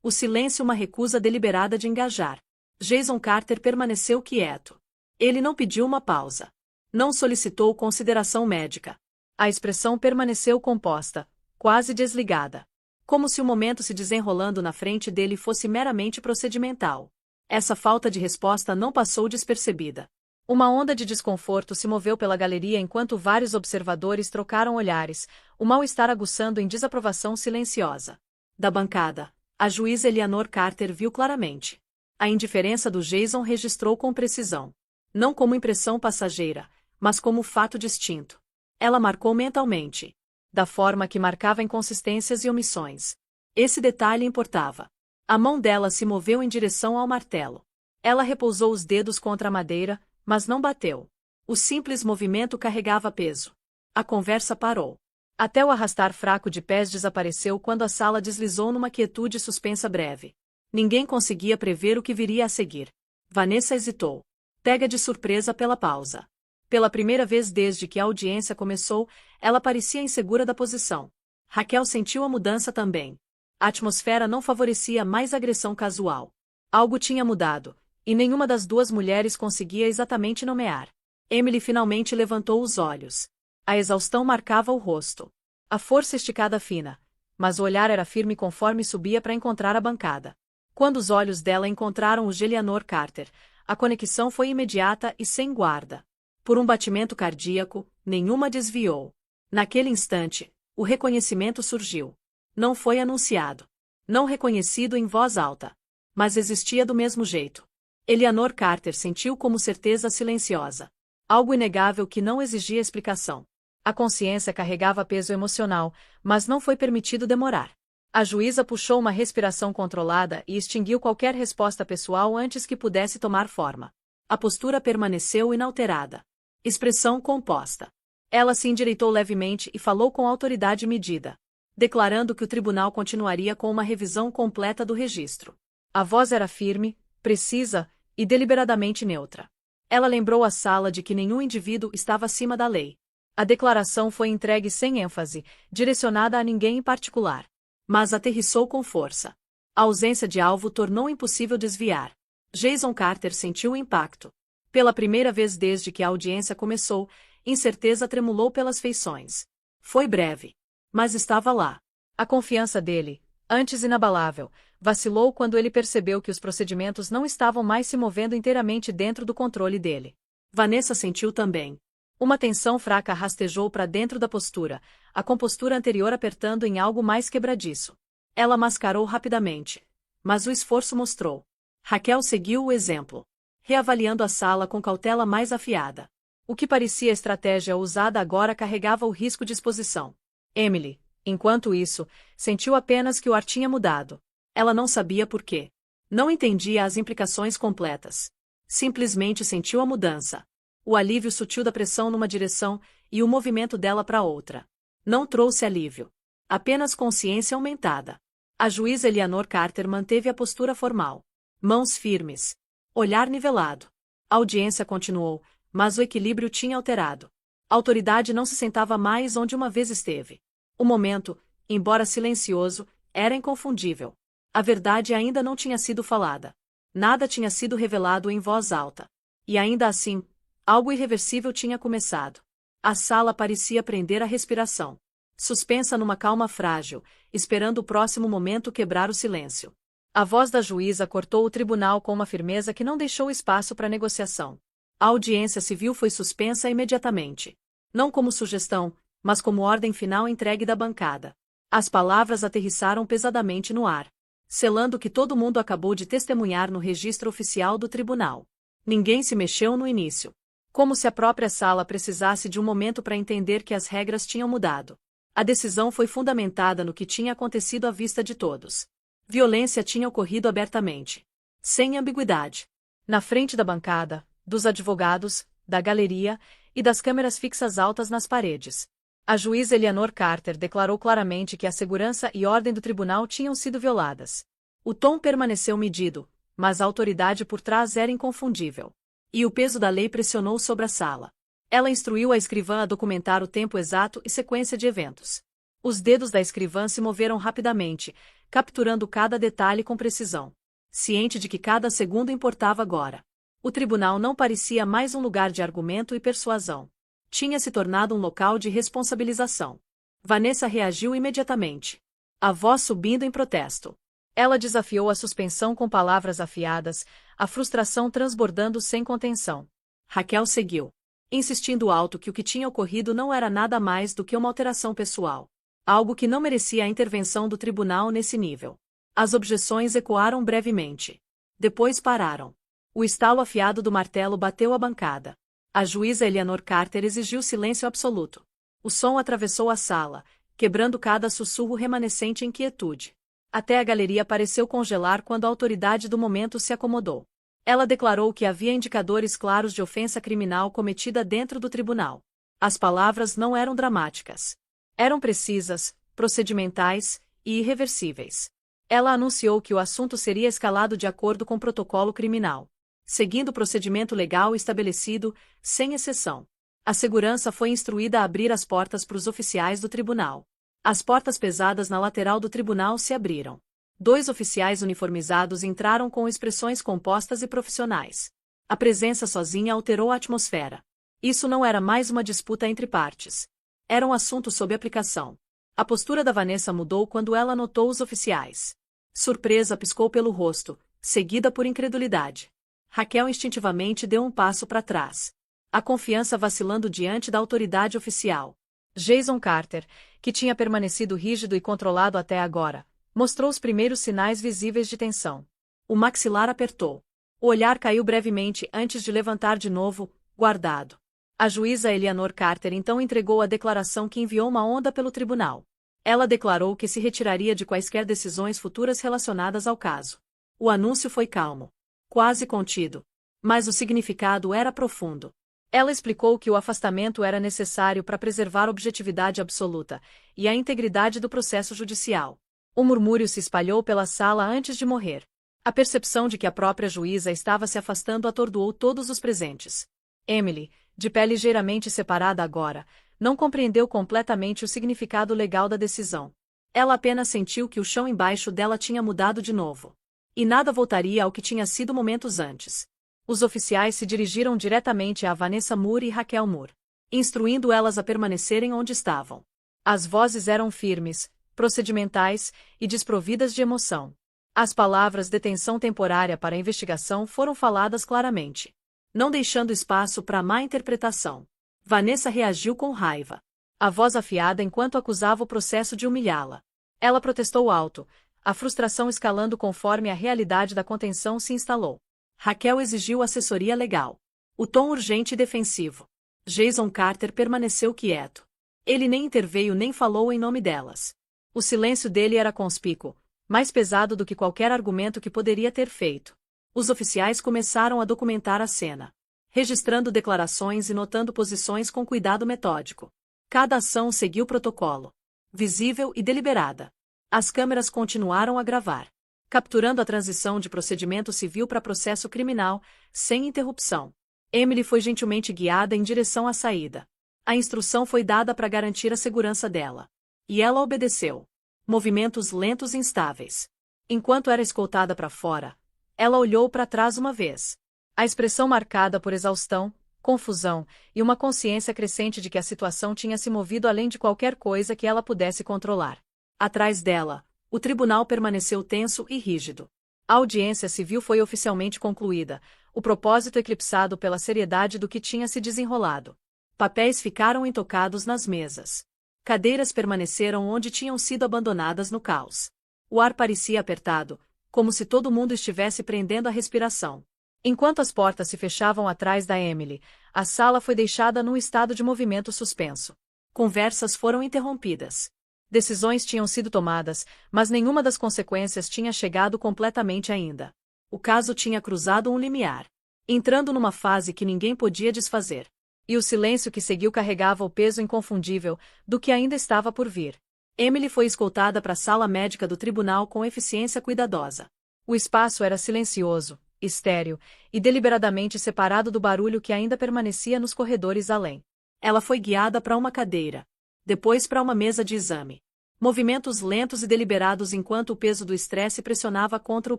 O silêncio uma recusa deliberada de engajar. Jason Carter permaneceu quieto. Ele não pediu uma pausa. Não solicitou consideração médica. A expressão permaneceu composta, quase desligada. Como se o momento se desenrolando na frente dele fosse meramente procedimental. Essa falta de resposta não passou despercebida. Uma onda de desconforto se moveu pela galeria enquanto vários observadores trocaram olhares, o mal-estar aguçando em desaprovação silenciosa. Da bancada, a juíza Eleanor Carter viu claramente. A indiferença do Jason registrou com precisão. Não como impressão passageira, mas como fato distinto. Ela marcou mentalmente. Da forma que marcava inconsistências e omissões. Esse detalhe importava. A mão dela se moveu em direção ao martelo. Ela repousou os dedos contra a madeira, mas não bateu. O simples movimento carregava peso. A conversa parou. Até o arrastar fraco de pés desapareceu quando a sala deslizou numa quietude suspensa breve. Ninguém conseguia prever o que viria a seguir. Vanessa hesitou. Pega de surpresa pela pausa. Pela primeira vez desde que a audiência começou, ela parecia insegura da posição. Raquel sentiu a mudança também. A atmosfera não favorecia mais agressão casual. Algo tinha mudado, e nenhuma das duas mulheres conseguia exatamente nomear. Emily finalmente levantou os olhos. A exaustão marcava o rosto. A força esticada fina, mas o olhar era firme conforme subia para encontrar a bancada. Quando os olhos dela encontraram os de Eleanor Carter, a conexão foi imediata e sem guarda. Por um batimento cardíaco, nenhuma desviou. Naquele instante, o reconhecimento surgiu. Não foi anunciado. Não reconhecido em voz alta. Mas existia do mesmo jeito. Eleanor Carter sentiu como certeza silenciosa. Algo inegável que não exigia explicação. A consciência carregava peso emocional, mas não foi permitido demorar. A juíza puxou uma respiração controlada e extinguiu qualquer resposta pessoal antes que pudesse tomar forma. A postura permaneceu inalterada. Expressão composta. Ela se endireitou levemente e falou com autoridade medida, declarando que o tribunal continuaria com uma revisão completa do registro. A voz era firme, precisa e deliberadamente neutra. Ela lembrou a sala de que nenhum indivíduo estava acima da lei. A declaração foi entregue sem ênfase, direcionada a ninguém em particular. Mas aterrissou com força. A ausência de alvo tornou impossível desviar. Jason Carter sentiu o impacto. Pela primeira vez desde que a audiência começou, incerteza tremulou pelas feições. Foi breve. Mas estava lá. A confiança dele, antes inabalável, vacilou quando ele percebeu que os procedimentos não estavam mais se movendo inteiramente dentro do controle dele. Vanessa sentiu também. Uma tensão fraca rastejou para dentro da postura, a compostura anterior apertando em algo mais quebradiço. Ela mascarou rapidamente. Mas o esforço mostrou. Raquel seguiu o exemplo, reavaliando a sala com cautela mais afiada. O que parecia estratégia usada agora carregava o risco de exposição. Emily, enquanto isso, sentiu apenas que o ar tinha mudado. Ela não sabia por quê. Não entendia as implicações completas. Simplesmente sentiu a mudança. O alívio sutil da pressão numa direção e o movimento dela para outra. Não trouxe alívio. Apenas consciência aumentada. A juíza Eleanor Carter manteve a postura formal. Mãos firmes. Olhar nivelado. A audiência continuou, mas o equilíbrio tinha alterado. A autoridade não se sentava mais onde uma vez esteve. O momento, embora silencioso, era inconfundível. A verdade ainda não tinha sido falada. Nada tinha sido revelado em voz alta. E ainda assim, algo irreversível tinha começado. A sala parecia prender a respiração. Suspensa numa calma frágil, esperando o próximo momento quebrar o silêncio. A voz da juíza cortou o tribunal com uma firmeza que não deixou espaço para negociação. A audiência civil foi suspensa imediatamente. Não como sugestão, mas como ordem final entregue da bancada. As palavras aterrissaram pesadamente no ar, selando o que todo mundo acabou de testemunhar no registro oficial do tribunal. Ninguém se mexeu no início. Como se a própria sala precisasse de um momento para entender que as regras tinham mudado. A decisão foi fundamentada no que tinha acontecido à vista de todos. Violência tinha ocorrido abertamente. Sem ambiguidade. Na frente da bancada, dos advogados, da galeria e das câmeras fixas altas nas paredes. A juíza Eleanor Carter declarou claramente que a segurança e ordem do tribunal tinham sido violadas. O tom permaneceu medido, mas a autoridade por trás era inconfundível. E o peso da lei pressionou sobre a sala. Ela instruiu a escrivã a documentar o tempo exato e sequência de eventos. Os dedos da escrivã se moveram rapidamente, capturando cada detalhe com precisão. Ciente de que cada segundo importava agora. O tribunal não parecia mais um lugar de argumento e persuasão. Tinha se tornado um local de responsabilização. Vanessa reagiu imediatamente. A voz subindo em protesto. Ela desafiou a suspensão com palavras afiadas, a frustração transbordando sem contenção. Raquel seguiu, insistindo alto que o que tinha ocorrido não era nada mais do que uma alteração pessoal. Algo que não merecia a intervenção do tribunal nesse nível. As objeções ecoaram brevemente. Depois pararam. O estalo afiado do martelo bateu a bancada. A juíza Eleanor Carter exigiu silêncio absoluto. O som atravessou a sala, quebrando cada sussurro remanescente em quietude. Até a galeria pareceu congelar quando a autoridade do momento se acomodou. Ela declarou que havia indicadores claros de ofensa criminal cometida dentro do tribunal. As palavras não eram dramáticas. Eram precisas, procedimentais e irreversíveis. Ela anunciou que o assunto seria escalado de acordo com o protocolo criminal, seguindo o procedimento legal estabelecido, sem exceção. A segurança foi instruída a abrir as portas para os oficiais do tribunal. As portas pesadas na lateral do tribunal se abriram. 2 oficiais uniformizados entraram com expressões compostas e profissionais. A presença sozinha alterou a atmosfera. Isso não era mais uma disputa entre partes. Era um assunto sob aplicação. A postura da Vanessa mudou quando ela notou os oficiais. Surpresa piscou pelo rosto, seguida por incredulidade. Raquel instintivamente deu um passo para trás. A confiança vacilando diante da autoridade oficial. Jason Carter, que tinha permanecido rígido e controlado até agora, mostrou os primeiros sinais visíveis de tensão. O maxilar apertou. O olhar caiu brevemente antes de levantar de novo, guardado. A juíza Eleanor Carter então entregou a declaração que enviou uma onda pelo tribunal. Ela declarou que se retiraria de quaisquer decisões futuras relacionadas ao caso. O anúncio foi calmo, quase contido, mas o significado era profundo. Ela explicou que o afastamento era necessário para preservar a objetividade absoluta e a integridade do processo judicial. Um murmúrio se espalhou pela sala antes de morrer. A percepção de que a própria juíza estava se afastando atordoou todos os presentes. Emily, de pé ligeiramente separada agora, não compreendeu completamente o significado legal da decisão. Ela apenas sentiu que o chão embaixo dela tinha mudado de novo. E nada voltaria ao que tinha sido momentos antes. Os oficiais se dirigiram diretamente a Vanessa Moore e Raquel Moore, instruindo elas a permanecerem onde estavam. As vozes eram firmes, procedimentais e desprovidas de emoção. As palavras detenção temporária para a investigação foram faladas claramente, não deixando espaço para má interpretação. Vanessa reagiu com raiva. A voz afiada enquanto acusava o processo de humilhá-la. Ela protestou alto, a frustração escalando conforme a realidade da contenção se instalou. Raquel exigiu assessoria legal. O tom urgente e defensivo. Jason Carter permaneceu quieto. Ele nem interveio nem falou em nome delas. O silêncio dele era conspícuo, mais pesado do que qualquer argumento que poderia ter feito. Os oficiais começaram a documentar a cena. registrando declarações e notando posições com cuidado metódico. Cada ação seguiu o protocolo, visível e deliberada. As câmeras continuaram a gravar, capturando a transição de procedimento civil para processo criminal, sem interrupção. Emily foi gentilmente guiada em direção à saída. A instrução foi dada para garantir a segurança dela. E ela obedeceu. Movimentos lentos e instáveis. Enquanto era escoltada para fora, ela olhou para trás uma vez. A expressão marcada por exaustão, confusão e uma consciência crescente de que a situação tinha se movido além de qualquer coisa que ela pudesse controlar. Atrás dela, o tribunal permaneceu tenso e rígido. A audiência civil foi oficialmente concluída, o propósito eclipsado pela seriedade do que tinha se desenrolado. Papéis ficaram intocados nas mesas. Cadeiras permaneceram onde tinham sido abandonadas no caos. O ar parecia apertado, como se todo mundo estivesse prendendo a respiração. Enquanto as portas se fechavam atrás da Emily, a sala foi deixada num estado de movimento suspenso. Conversas foram interrompidas. Decisões tinham sido tomadas, mas nenhuma das consequências tinha chegado completamente ainda. O caso tinha cruzado um limiar, entrando numa fase que ninguém podia desfazer. E o silêncio que seguiu carregava o peso inconfundível do que ainda estava por vir. Emily foi escoltada para a sala médica do tribunal com eficiência cuidadosa. O espaço era silencioso, estéril e deliberadamente separado do barulho que ainda permanecia nos corredores além. Ela foi guiada para uma cadeira, depois para uma mesa de exame. Movimentos lentos e deliberados enquanto o peso do estresse pressionava contra o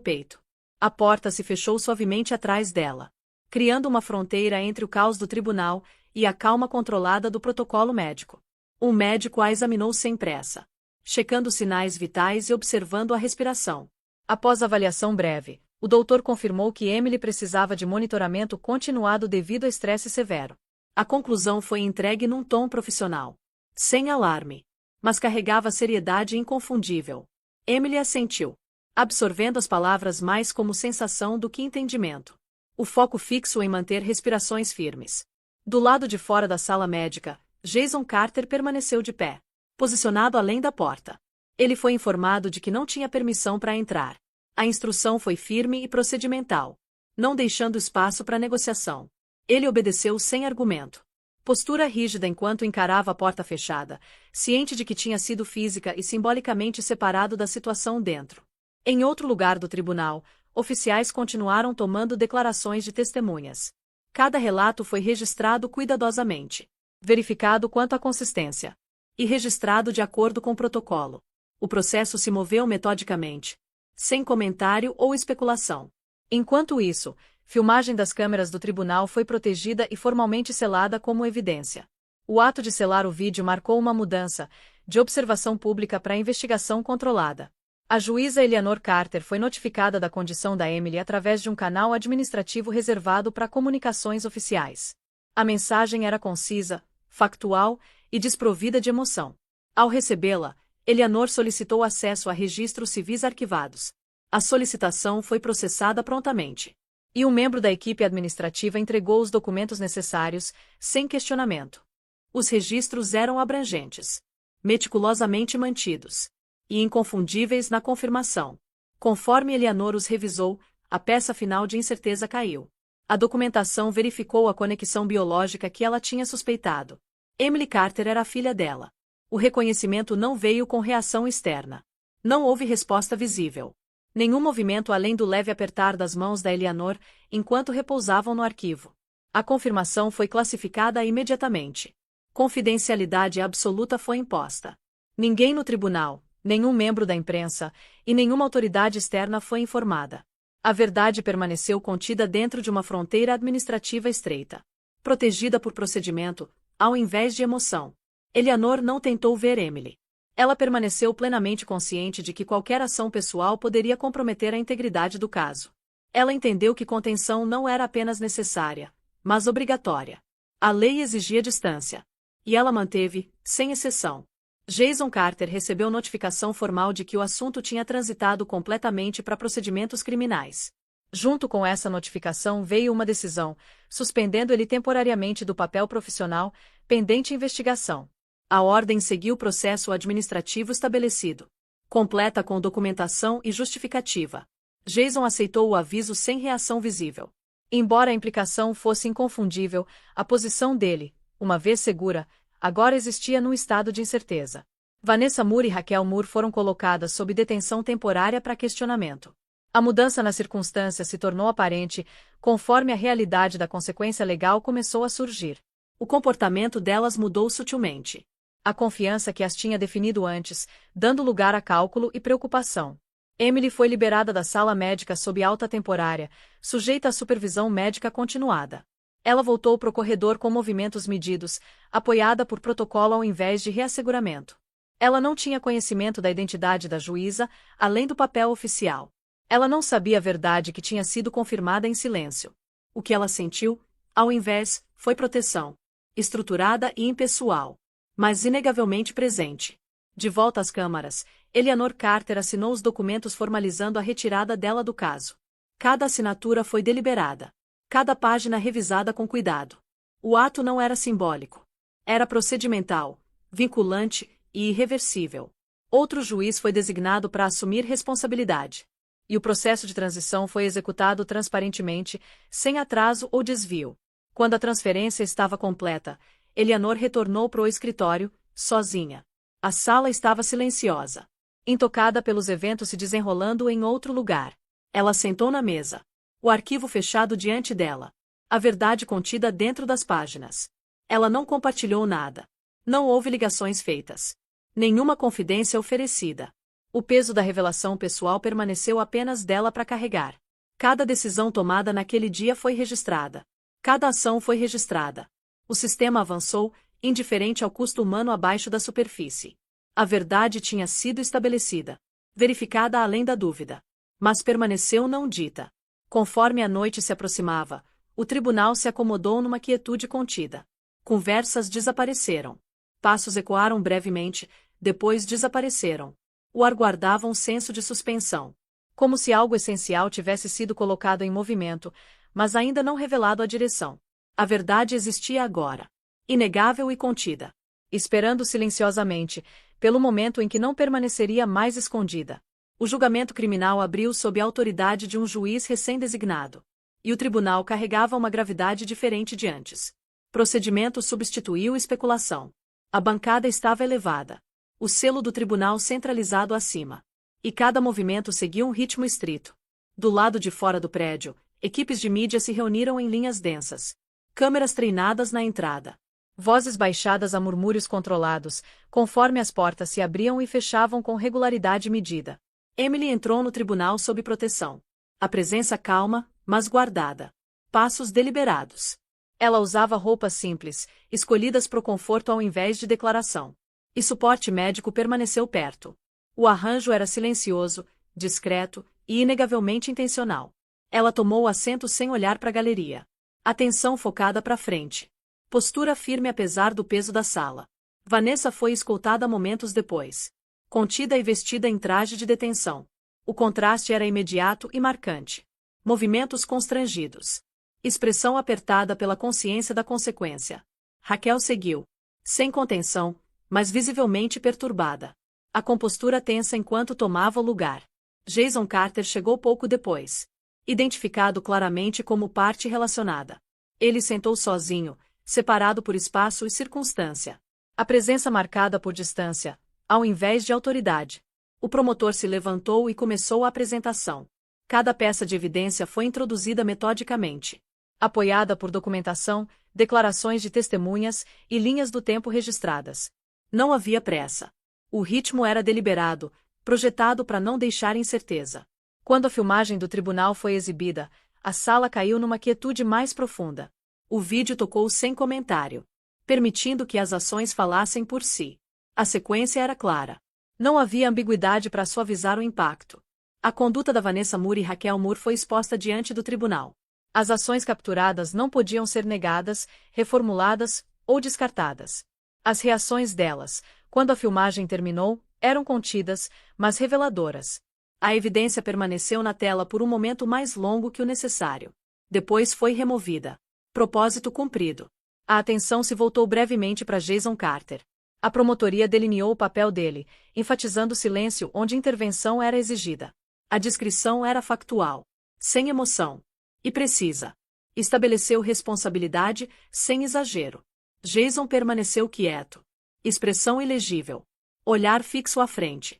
peito. A porta se fechou suavemente atrás dela, criando uma fronteira entre o caos do tribunal e a calma controlada do protocolo médico. Um médico a examinou sem pressa, checando sinais vitais e observando a respiração. Após avaliação breve, o doutor confirmou que Emily precisava de monitoramento continuado devido a estresse severo. A conclusão foi entregue num tom profissional, sem alarme, mas carregava seriedade inconfundível. Emily assentiu, absorvendo as palavras mais como sensação do que entendimento. O foco fixo em manter respirações firmes. Do lado de fora da sala médica, Jason Carter permaneceu de pé, posicionado além da porta. Ele foi informado de que não tinha permissão para entrar. A instrução foi firme e procedimental, não deixando espaço para negociação. Ele obedeceu sem argumento. Postura rígida enquanto encarava a porta fechada, ciente de que tinha sido física e simbolicamente separado da situação dentro. Em outro lugar do tribunal, oficiais continuaram tomando declarações de testemunhas. Cada relato foi registrado cuidadosamente, verificado quanto à consistência, e registrado de acordo com o protocolo. O processo se moveu metodicamente, sem comentário ou especulação. Enquanto isso, filmagem das câmeras do tribunal foi protegida e formalmente selada como evidência. O ato de selar o vídeo marcou uma mudança, de observação pública para investigação controlada. A juíza Eleanor Carter foi notificada da condição da Emily através de um canal administrativo reservado para comunicações oficiais. A mensagem era concisa, factual e desprovida de emoção. Ao recebê-la, Eleanor solicitou acesso a registros civis arquivados. A solicitação foi processada prontamente. E um membro da equipe administrativa entregou os documentos necessários, sem questionamento. Os registros eram abrangentes, meticulosamente mantidos e inconfundíveis na confirmação. Conforme Eleanor os revisou, a peça final de incerteza caiu. A documentação verificou a conexão biológica que ela tinha suspeitado. Emily Carter era a filha dela. O reconhecimento não veio com reação externa. Não houve resposta visível. Nenhum movimento além do leve apertar das mãos da Eleanor, enquanto repousavam no arquivo. A confirmação foi classificada imediatamente. Confidencialidade absoluta foi imposta. Ninguém no tribunal, nenhum membro da imprensa e nenhuma autoridade externa foi informada. A verdade permaneceu contida dentro de uma fronteira administrativa estreita, protegida por procedimento, ao invés de emoção. Eleanor não tentou ver Emily. Ela permaneceu plenamente consciente de que qualquer ação pessoal poderia comprometer a integridade do caso. Ela entendeu que contenção não era apenas necessária, mas obrigatória. A lei exigia distância. E ela manteve, sem exceção. Jason Carter recebeu notificação formal de que o assunto tinha transitado completamente para procedimentos criminais. Junto com essa notificação veio uma decisão, suspendendo ele temporariamente do papel profissional, pendente investigação. A ordem seguiu o processo administrativo estabelecido, completa com documentação e justificativa. Jason aceitou o aviso sem reação visível. Embora a implicação fosse inconfundível, a posição dele, uma vez segura, agora existia num estado de incerteza. Vanessa Moore e Raquel Moore foram colocadas sob detenção temporária para questionamento. A mudança nas circunstâncias se tornou aparente conforme a realidade da consequência legal começou a surgir. O comportamento delas mudou sutilmente. A confiança que as tinha definido antes, dando lugar a cálculo e preocupação. Emily foi liberada da sala médica sob alta temporária, sujeita à supervisão médica continuada. Ela voltou para o corredor com movimentos medidos, apoiada por protocolo ao invés de reasseguramento. Ela não tinha conhecimento da identidade da juíza, além do papel oficial. Ela não sabia a verdade que tinha sido confirmada em silêncio. O que ela sentiu, ao invés, foi proteção. Estruturada e impessoal. Mas inegavelmente presente. De volta às câmaras, Eleanor Carter assinou os documentos formalizando a retirada dela do caso. Cada assinatura foi deliberada. Cada página revisada com cuidado. O ato não era simbólico. Era procedimental, vinculante e irreversível. Outro juiz foi designado para assumir responsabilidade. E o processo de transição foi executado transparentemente, sem atraso ou desvio. Quando a transferência estava completa, Eleanor retornou para o escritório, sozinha. A sala estava silenciosa. Intocada pelos eventos se desenrolando em outro lugar. Ela sentou na mesa. O arquivo fechado diante dela. A verdade contida dentro das páginas. Ela não compartilhou nada. Não houve ligações feitas. Nenhuma confidência oferecida. O peso da revelação pessoal permaneceu apenas dela para carregar. Cada decisão tomada naquele dia foi registrada. Cada ação foi registrada. O sistema avançou, indiferente ao custo humano abaixo da superfície. A verdade tinha sido estabelecida. Verificada além da dúvida. Mas permaneceu não dita. Conforme a noite se aproximava, o tribunal se acomodou numa quietude contida. Conversas desapareceram. Passos ecoaram brevemente, depois desapareceram. O ar guardava um senso de suspensão. Como se algo essencial tivesse sido colocado em movimento, mas ainda não revelado a direção. A verdade existia agora. Inegável e contida. Esperando silenciosamente, pelo momento em que não permaneceria mais escondida. O julgamento criminal abriu sob a autoridade de um juiz recém-designado. E o tribunal carregava uma gravidade diferente de antes. Procedimento substituiu especulação. A bancada estava elevada. O selo do tribunal centralizado acima. E cada movimento seguia um ritmo estrito. Do lado de fora do prédio, equipes de mídia se reuniram em linhas densas. Câmeras treinadas na entrada. Vozes baixadas a murmúrios controlados, conforme as portas se abriam e fechavam com regularidade medida. Emily entrou no tribunal sob proteção. A presença calma, mas guardada. Passos deliberados. Ela usava roupas simples, escolhidas pro conforto ao invés de declaração. E suporte médico permaneceu perto. O arranjo era silencioso, discreto e inegavelmente intencional. Ela tomou o assento sem olhar para a galeria. Atenção focada para frente. Postura firme apesar do peso da sala. Vanessa foi escoltada momentos depois. Contida e vestida em traje de detenção. O contraste era imediato e marcante. Movimentos constrangidos. Expressão apertada pela consciência da consequência. Raquel seguiu. Sem contenção, mas visivelmente perturbada. A compostura tensa enquanto tomava o lugar. Jason Carter chegou pouco depois. Identificado claramente como parte relacionada. Ele sentou sozinho, separado por espaço e circunstância. A presença marcada por distância, ao invés de autoridade. O promotor se levantou e começou a apresentação. Cada peça de evidência foi introduzida metodicamente. Apoiada por documentação, declarações de testemunhas e linhas do tempo registradas. Não havia pressa. O ritmo era deliberado, projetado para não deixar incerteza. Quando a filmagem do tribunal foi exibida, a sala caiu numa quietude mais profunda. O vídeo tocou sem comentário, permitindo que as ações falassem por si. A sequência era clara. Não havia ambiguidade para suavizar o impacto. A conduta da Vanessa Moore e Raquel Moore foi exposta diante do tribunal. As ações capturadas não podiam ser negadas, reformuladas ou descartadas. As reações delas, quando a filmagem terminou, eram contidas, mas reveladoras. A evidência permaneceu na tela por um momento mais longo que o necessário. Depois foi removida. Propósito cumprido. A atenção se voltou brevemente para Jason Carter. A promotoria delineou o papel dele, enfatizando o silêncio onde intervenção era exigida. A descrição era factual, sem emoção. E precisa. Estabeleceu responsabilidade, sem exagero. Jason permaneceu quieto. Expressão ilegível. Olhar fixo à frente.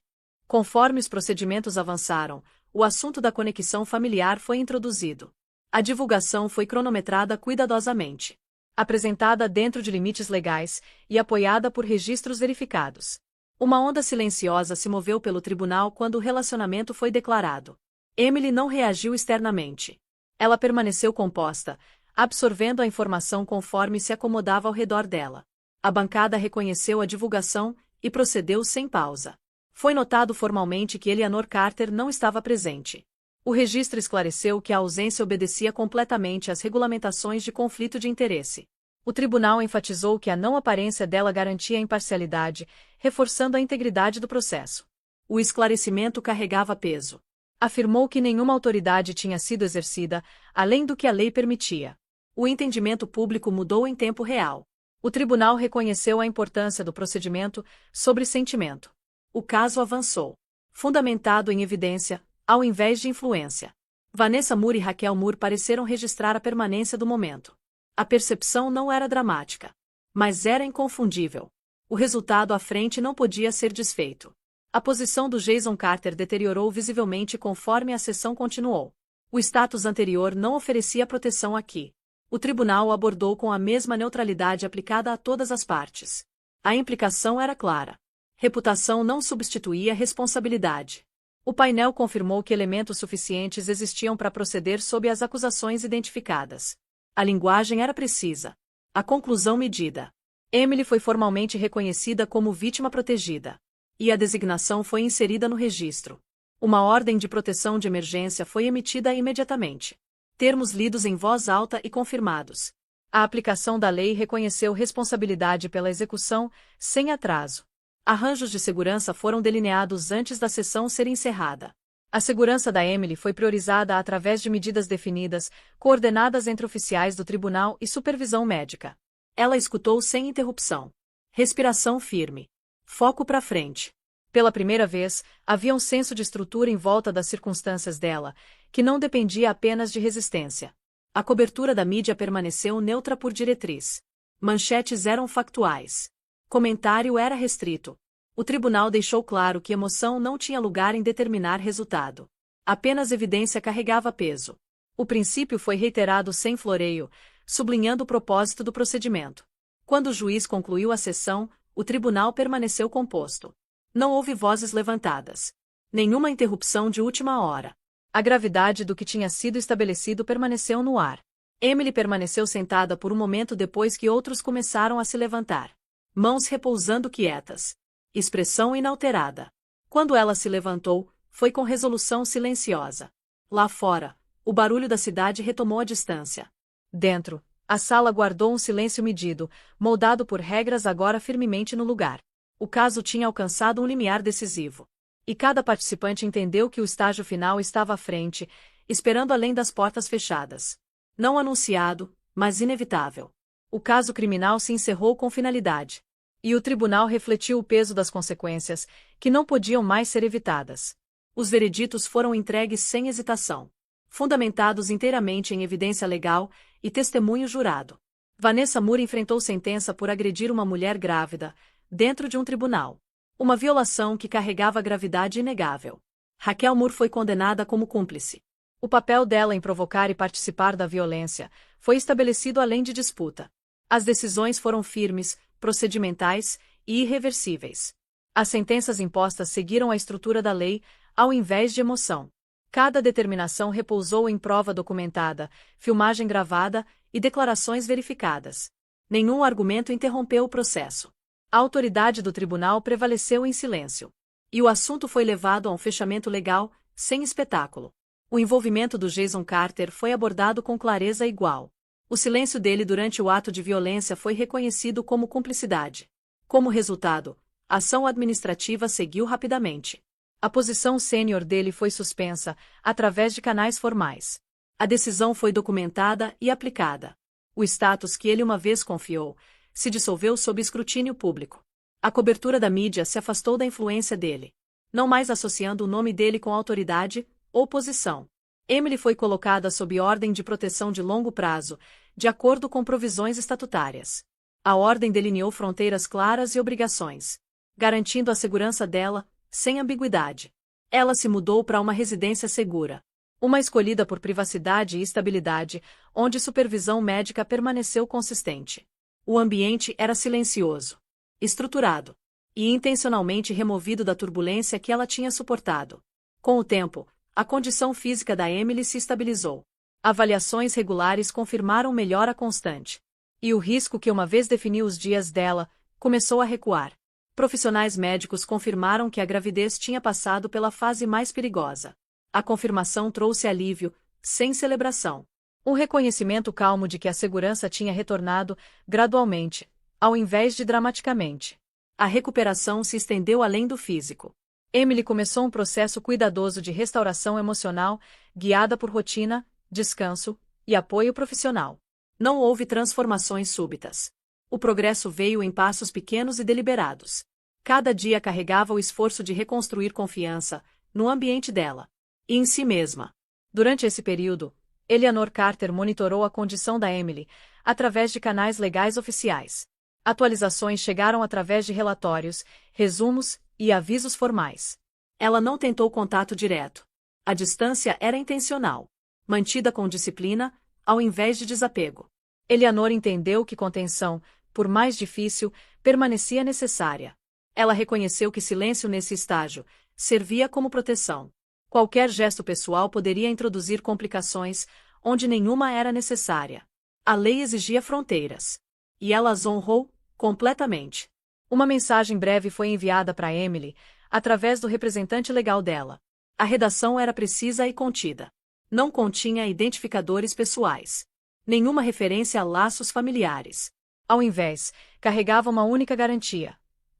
Conforme os procedimentos avançaram, o assunto da conexão familiar foi introduzido. A divulgação foi cronometrada cuidadosamente. Apresentada dentro de limites legais e apoiada por registros verificados. Uma onda silenciosa se moveu pelo tribunal quando o relacionamento foi declarado. Emily não reagiu externamente. Ela permaneceu composta, absorvendo a informação conforme se acomodava ao redor dela. A bancada reconheceu a divulgação e procedeu sem pausa. Foi notado formalmente que Eleanor Carter não estava presente. O registro esclareceu que a ausência obedecia completamente às regulamentações de conflito de interesse. O tribunal enfatizou que a não aparência dela garantia a imparcialidade, reforçando a integridade do processo. O esclarecimento carregava peso. Afirmou que nenhuma autoridade tinha sido exercida, além do que a lei permitia. O entendimento público mudou em tempo real. O tribunal reconheceu a importância do procedimento sobre sentimento. O caso avançou. Fundamentado em evidência, ao invés de influência. Vanessa Moore e Raquel Moore pareceram registrar a permanência do momento. A percepção não era dramática. Mas era inconfundível. O resultado à frente não podia ser desfeito. A posição do Jason Carter deteriorou visivelmente conforme a sessão continuou. O status anterior não oferecia proteção aqui. O tribunal abordou com a mesma neutralidade aplicada a todas as partes. A implicação era clara. Reputação não substituía responsabilidade. O painel confirmou que elementos suficientes existiam para proceder sob as acusações identificadas. A linguagem era precisa. A conclusão medida. Emily foi formalmente reconhecida como vítima protegida. E a designação foi inserida no registro. Uma ordem de proteção de emergência foi emitida imediatamente. Termos lidos em voz alta e confirmados. A aplicação da lei reconheceu responsabilidade pela execução, sem atraso. Arranjos de segurança foram delineados antes da sessão ser encerrada. A segurança da Emily foi priorizada através de medidas definidas, coordenadas entre oficiais do tribunal e supervisão médica. Ela escutou sem interrupção. Respiração firme. Foco para frente. Pela primeira vez, havia um senso de estrutura em volta das circunstâncias dela, que não dependia apenas de resistência. A cobertura da mídia permaneceu neutra por diretriz. Manchetes eram factuais. Comentário era restrito. O tribunal deixou claro que emoção não tinha lugar em determinar resultado. Apenas evidência carregava peso. O princípio foi reiterado sem floreio, sublinhando o propósito do procedimento. Quando o juiz concluiu a sessão, o tribunal permaneceu composto. Não houve vozes levantadas. Nenhuma interrupção de última hora. A gravidade do que tinha sido estabelecido permaneceu no ar. Emily permaneceu sentada por um momento depois que outros começaram a se levantar. Mãos repousando quietas. Expressão inalterada. Quando ela se levantou, foi com resolução silenciosa. Lá fora, o barulho da cidade retomou a distância. Dentro, a sala guardou um silêncio medido, moldado por regras agora firmemente no lugar. O caso tinha alcançado um limiar decisivo. E cada participante entendeu que o estágio final estava à frente, esperando além das portas fechadas. Não anunciado, mas inevitável. O caso criminal se encerrou com finalidade. E o tribunal refletiu o peso das consequências, que não podiam mais ser evitadas. Os vereditos foram entregues sem hesitação. Fundamentados inteiramente em evidência legal e testemunho jurado. Vanessa Moore enfrentou sentença por agredir uma mulher grávida, dentro de um tribunal. Uma violação que carregava gravidade inegável. Raquel Moore foi condenada como cúmplice. O papel dela em provocar e participar da violência foi estabelecido além de disputa. As decisões foram firmes, procedimentais e irreversíveis. As sentenças impostas seguiram a estrutura da lei, ao invés de emoção. Cada determinação repousou em prova documentada, filmagem gravada e declarações verificadas. Nenhum argumento interrompeu o processo. A autoridade do tribunal prevaleceu em silêncio. E o assunto foi levado a um fechamento legal, sem espetáculo. O envolvimento do Jason Carter foi abordado com clareza igual. O silêncio dele durante o ato de violência foi reconhecido como cumplicidade. Como resultado, a ação administrativa seguiu rapidamente. A posição sênior dele foi suspensa, através de canais formais. A decisão foi documentada e aplicada. O status que ele uma vez confiou se dissolveu sob escrutínio público. A cobertura da mídia se afastou da influência dele, não mais associando o nome dele com autoridade ou posição. Emily foi colocada sob ordem de proteção de longo prazo, de acordo com provisões estatutárias. A ordem delineou fronteiras claras e obrigações, garantindo a segurança dela, sem ambiguidade. Ela se mudou para uma residência segura, uma escolhida por privacidade e estabilidade, onde supervisão médica permaneceu consistente. O ambiente era silencioso, estruturado e intencionalmente removido da turbulência que ela tinha suportado. Com o tempo, a condição física da Emily se estabilizou. Avaliações regulares confirmaram melhora constante. E o risco que uma vez definiu os dias dela, começou a recuar. Profissionais médicos confirmaram que a gravidez tinha passado pela fase mais perigosa. A confirmação trouxe alívio, sem celebração. Um reconhecimento calmo de que a segurança tinha retornado, gradualmente, ao invés de dramaticamente. A recuperação se estendeu além do físico. Emily começou um processo cuidadoso de restauração emocional, guiada por rotina, descanso e apoio profissional. Não houve transformações súbitas. O progresso veio em passos pequenos e deliberados. Cada dia carregava o esforço de reconstruir confiança, no ambiente dela e em si mesma. Durante esse período, Eleanor Carter monitorou a condição da Emily, através de canais legais oficiais. Atualizações chegaram através de relatórios, resumos e avisos formais. Ela não tentou contato direto. A distância era intencional, mantida com disciplina, ao invés de desapego. Eleanor entendeu que contenção, por mais difícil, permanecia necessária. Ela reconheceu que silêncio nesse estágio servia como proteção. Qualquer gesto pessoal poderia introduzir complicações, onde nenhuma era necessária. A lei exigia fronteiras. E ela as honrou, completamente. Uma mensagem breve foi enviada para Emily, através do representante legal dela. A redação era precisa e contida. Não continha identificadores pessoais. Nenhuma referência a laços familiares. Ao invés, carregava uma única garantia.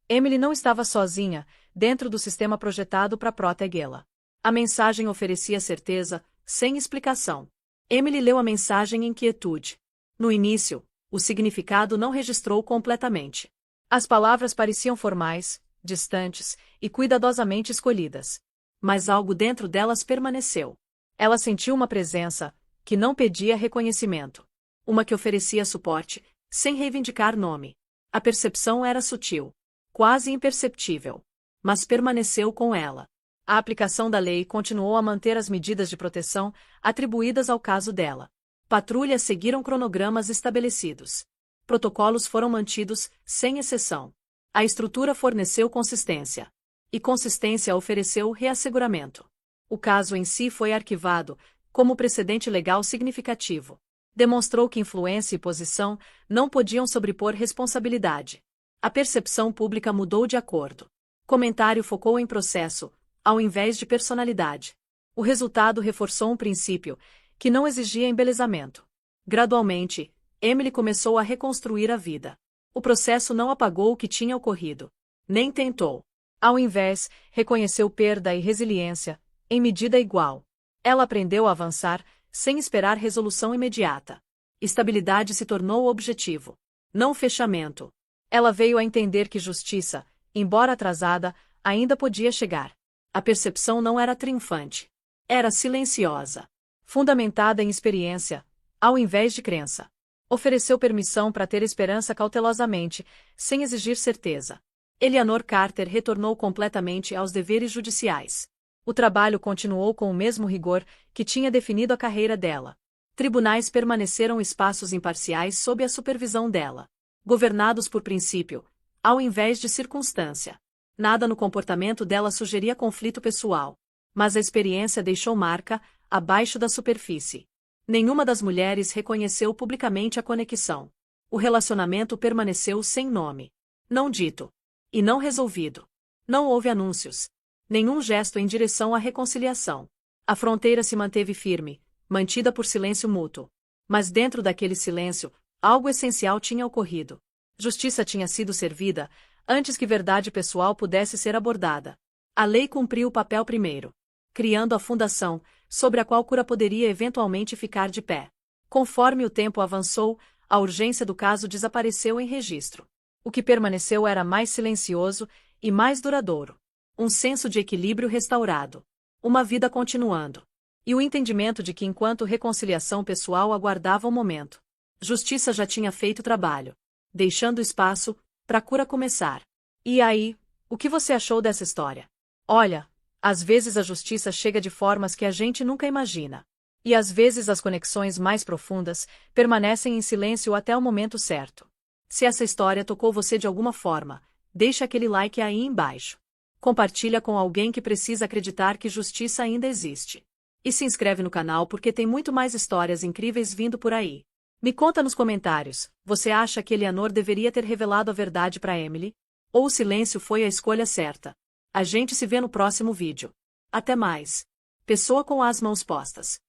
Emily não estava sozinha, dentro do sistema projetado para protegê-la. A mensagem oferecia certeza, sem explicação. Emily leu a mensagem em quietude. No início, o significado não registrou completamente. As palavras pareciam formais, distantes e cuidadosamente escolhidas. Mas algo dentro delas permaneceu. Ela sentiu uma presença, que não pedia reconhecimento. Uma que oferecia suporte, sem reivindicar nome. A percepção era sutil, quase imperceptível, mas permaneceu com ela. A aplicação da lei continuou a manter as medidas de proteção atribuídas ao caso dela. Patrulhas seguiram cronogramas estabelecidos. Protocolos foram mantidos, sem exceção. A estrutura forneceu consistência. E consistência ofereceu reasseguramento. O caso em si foi arquivado, como precedente legal significativo. Demonstrou que influência e posição não podiam sobrepor responsabilidade. A percepção pública mudou de acordo. Comentário focou em processo, ao invés de personalidade. O resultado reforçou um princípio, que não exigia embelezamento. Gradualmente, Emily começou a reconstruir a vida. O processo não apagou o que tinha ocorrido. Nem tentou. Ao invés, reconheceu perda e resiliência, em medida igual. Ela aprendeu a avançar, sem esperar resolução imediata. Estabilidade se tornou o objetivo, não fechamento. Ela veio a entender que justiça, embora atrasada, ainda podia chegar. A percepção não era triunfante. Era silenciosa. Fundamentada em experiência, ao invés de crença. Ofereceu permissão para ter esperança cautelosamente, sem exigir certeza. Eleanor Carter retornou completamente aos deveres judiciais. O trabalho continuou com o mesmo rigor que tinha definido a carreira dela. Tribunais permaneceram espaços imparciais sob a supervisão dela. Governados por princípio, ao invés de circunstância. Nada no comportamento dela sugeria conflito pessoal. Mas a experiência deixou marca, abaixo da superfície. Nenhuma das mulheres reconheceu publicamente a conexão. O relacionamento permaneceu sem nome. Não dito. E não resolvido. Não houve anúncios. Nenhum gesto em direção à reconciliação. A fronteira se manteve firme, mantida por silêncio mútuo. Mas dentro daquele silêncio, algo essencial tinha ocorrido. Justiça tinha sido servida, antes que verdade pessoal pudesse ser abordada. A lei cumpriu o papel primeiro, criando a fundação, sobre a qual cura poderia eventualmente ficar de pé. Conforme o tempo avançou, a urgência do caso desapareceu em registro. O que permaneceu era mais silencioso e mais duradouro. Um senso de equilíbrio restaurado. Uma vida continuando. E o entendimento de que enquanto reconciliação pessoal aguardava o momento, justiça já tinha feito o trabalho, deixando espaço para a cura começar. E aí, o que você achou dessa história? Olha, às vezes a justiça chega de formas que a gente nunca imagina. E às vezes as conexões mais profundas permanecem em silêncio até o momento certo. Se essa história tocou você de alguma forma, deixa aquele like aí embaixo. Compartilha com alguém que precisa acreditar que justiça ainda existe. E se inscreve no canal porque tem muito mais histórias incríveis vindo por aí. Me conta nos comentários, você acha que Eleanor deveria ter revelado a verdade para Emily? Ou o silêncio foi a escolha certa? A gente se vê no próximo vídeo. Até mais. Pessoa com as mãos postas.